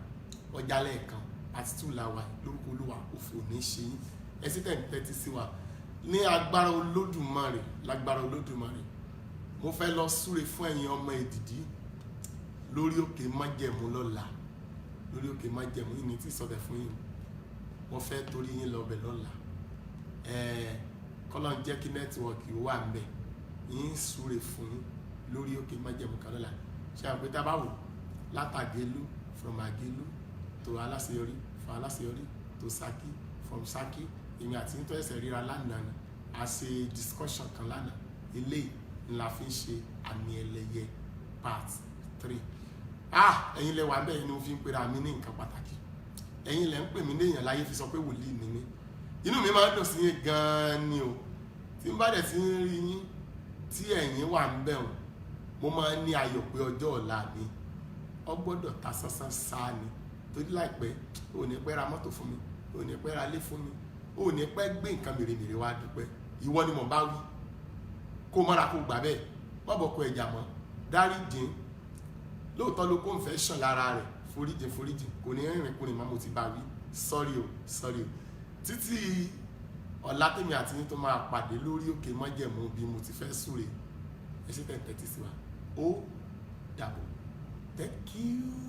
ọjà lẹ́ẹ̀kan pati 2 la wà lórúkọ olúwa òfò ní ṣe yín ẹ sì tẹ̀tí sí wa ní agbára olódùmarè lágbára olódùmarè mo fẹ́ lọ súre fún ẹ̀yin ọmọ èdìdí lórí òkè májẹ̀mú lọ́la lórí òkè májẹ̀mú yìí ní tí sọ̀bẹ̀ fún yín mo fẹ́ torí yín lọ bẹ̀ lọ́la kọ́lọ́ ń jẹ́ kí nẹ́tíwọ̀kì ó wà ń bẹ̀ yín súre fún lórí òkè májẹ̀mú kan lọ́la ṣe àpè tá a bá wò látàgélú from àgélú tó aláṣeyọrí from aláṣeyọrí tó Ṣakí from Ṣakí èmi àti nítorí ẹsẹ̀ ríra lánàá ni a ṣe discussion kan lánàá eléyìí ńlá fi ń ṣe àmì ẹlẹ́yẹ part 3 ẹ̀yin lẹ wà bẹ́ẹ̀ ni mo fi ń pera mi ní nǹkan pàtàkì ẹ̀yin lẹ ń pè mí léèyàn láyé fi sọ pé wòlíì ni mí inú mi máa ń dùn sí yín gan-an ni o tí n bá dẹ̀ ti ń rí yín tí ẹ̀yin wà ń bẹ̀ wọ́n mo máa ń ní ayọ̀ pé ọjọ́ ọ̀la mi ọ gbọ́dọ̀ ta sánsán sáà ni torí láìpẹ́ ò ní pẹ́ ra mọ́tò fún mi ò ní pẹ́ ra ilé fún mi ò ní pẹ́ gbé nǹkan mèremère wá dúpẹ́ ìwọ ni mo bá wí kó mọ́ra kó gbà bẹ́ẹ̀ mọ́bọ̀ kó ẹja mọ́ dáríjìn lóòótọ́ ló kó ń fẹ́ sàn lára rẹ̀ foríjìn kò ní rìnrìn kùnrin mọ́ mo ti bá wí sọ́rí o títí ọ̀la tèmi àti yín tó máa pàdé lórí òkè májẹ̀mú bí mo ti fẹ́ súre ẹ ṣe tẹ̀tẹ̀ tí sí wa ó dàbọ̀ thank you.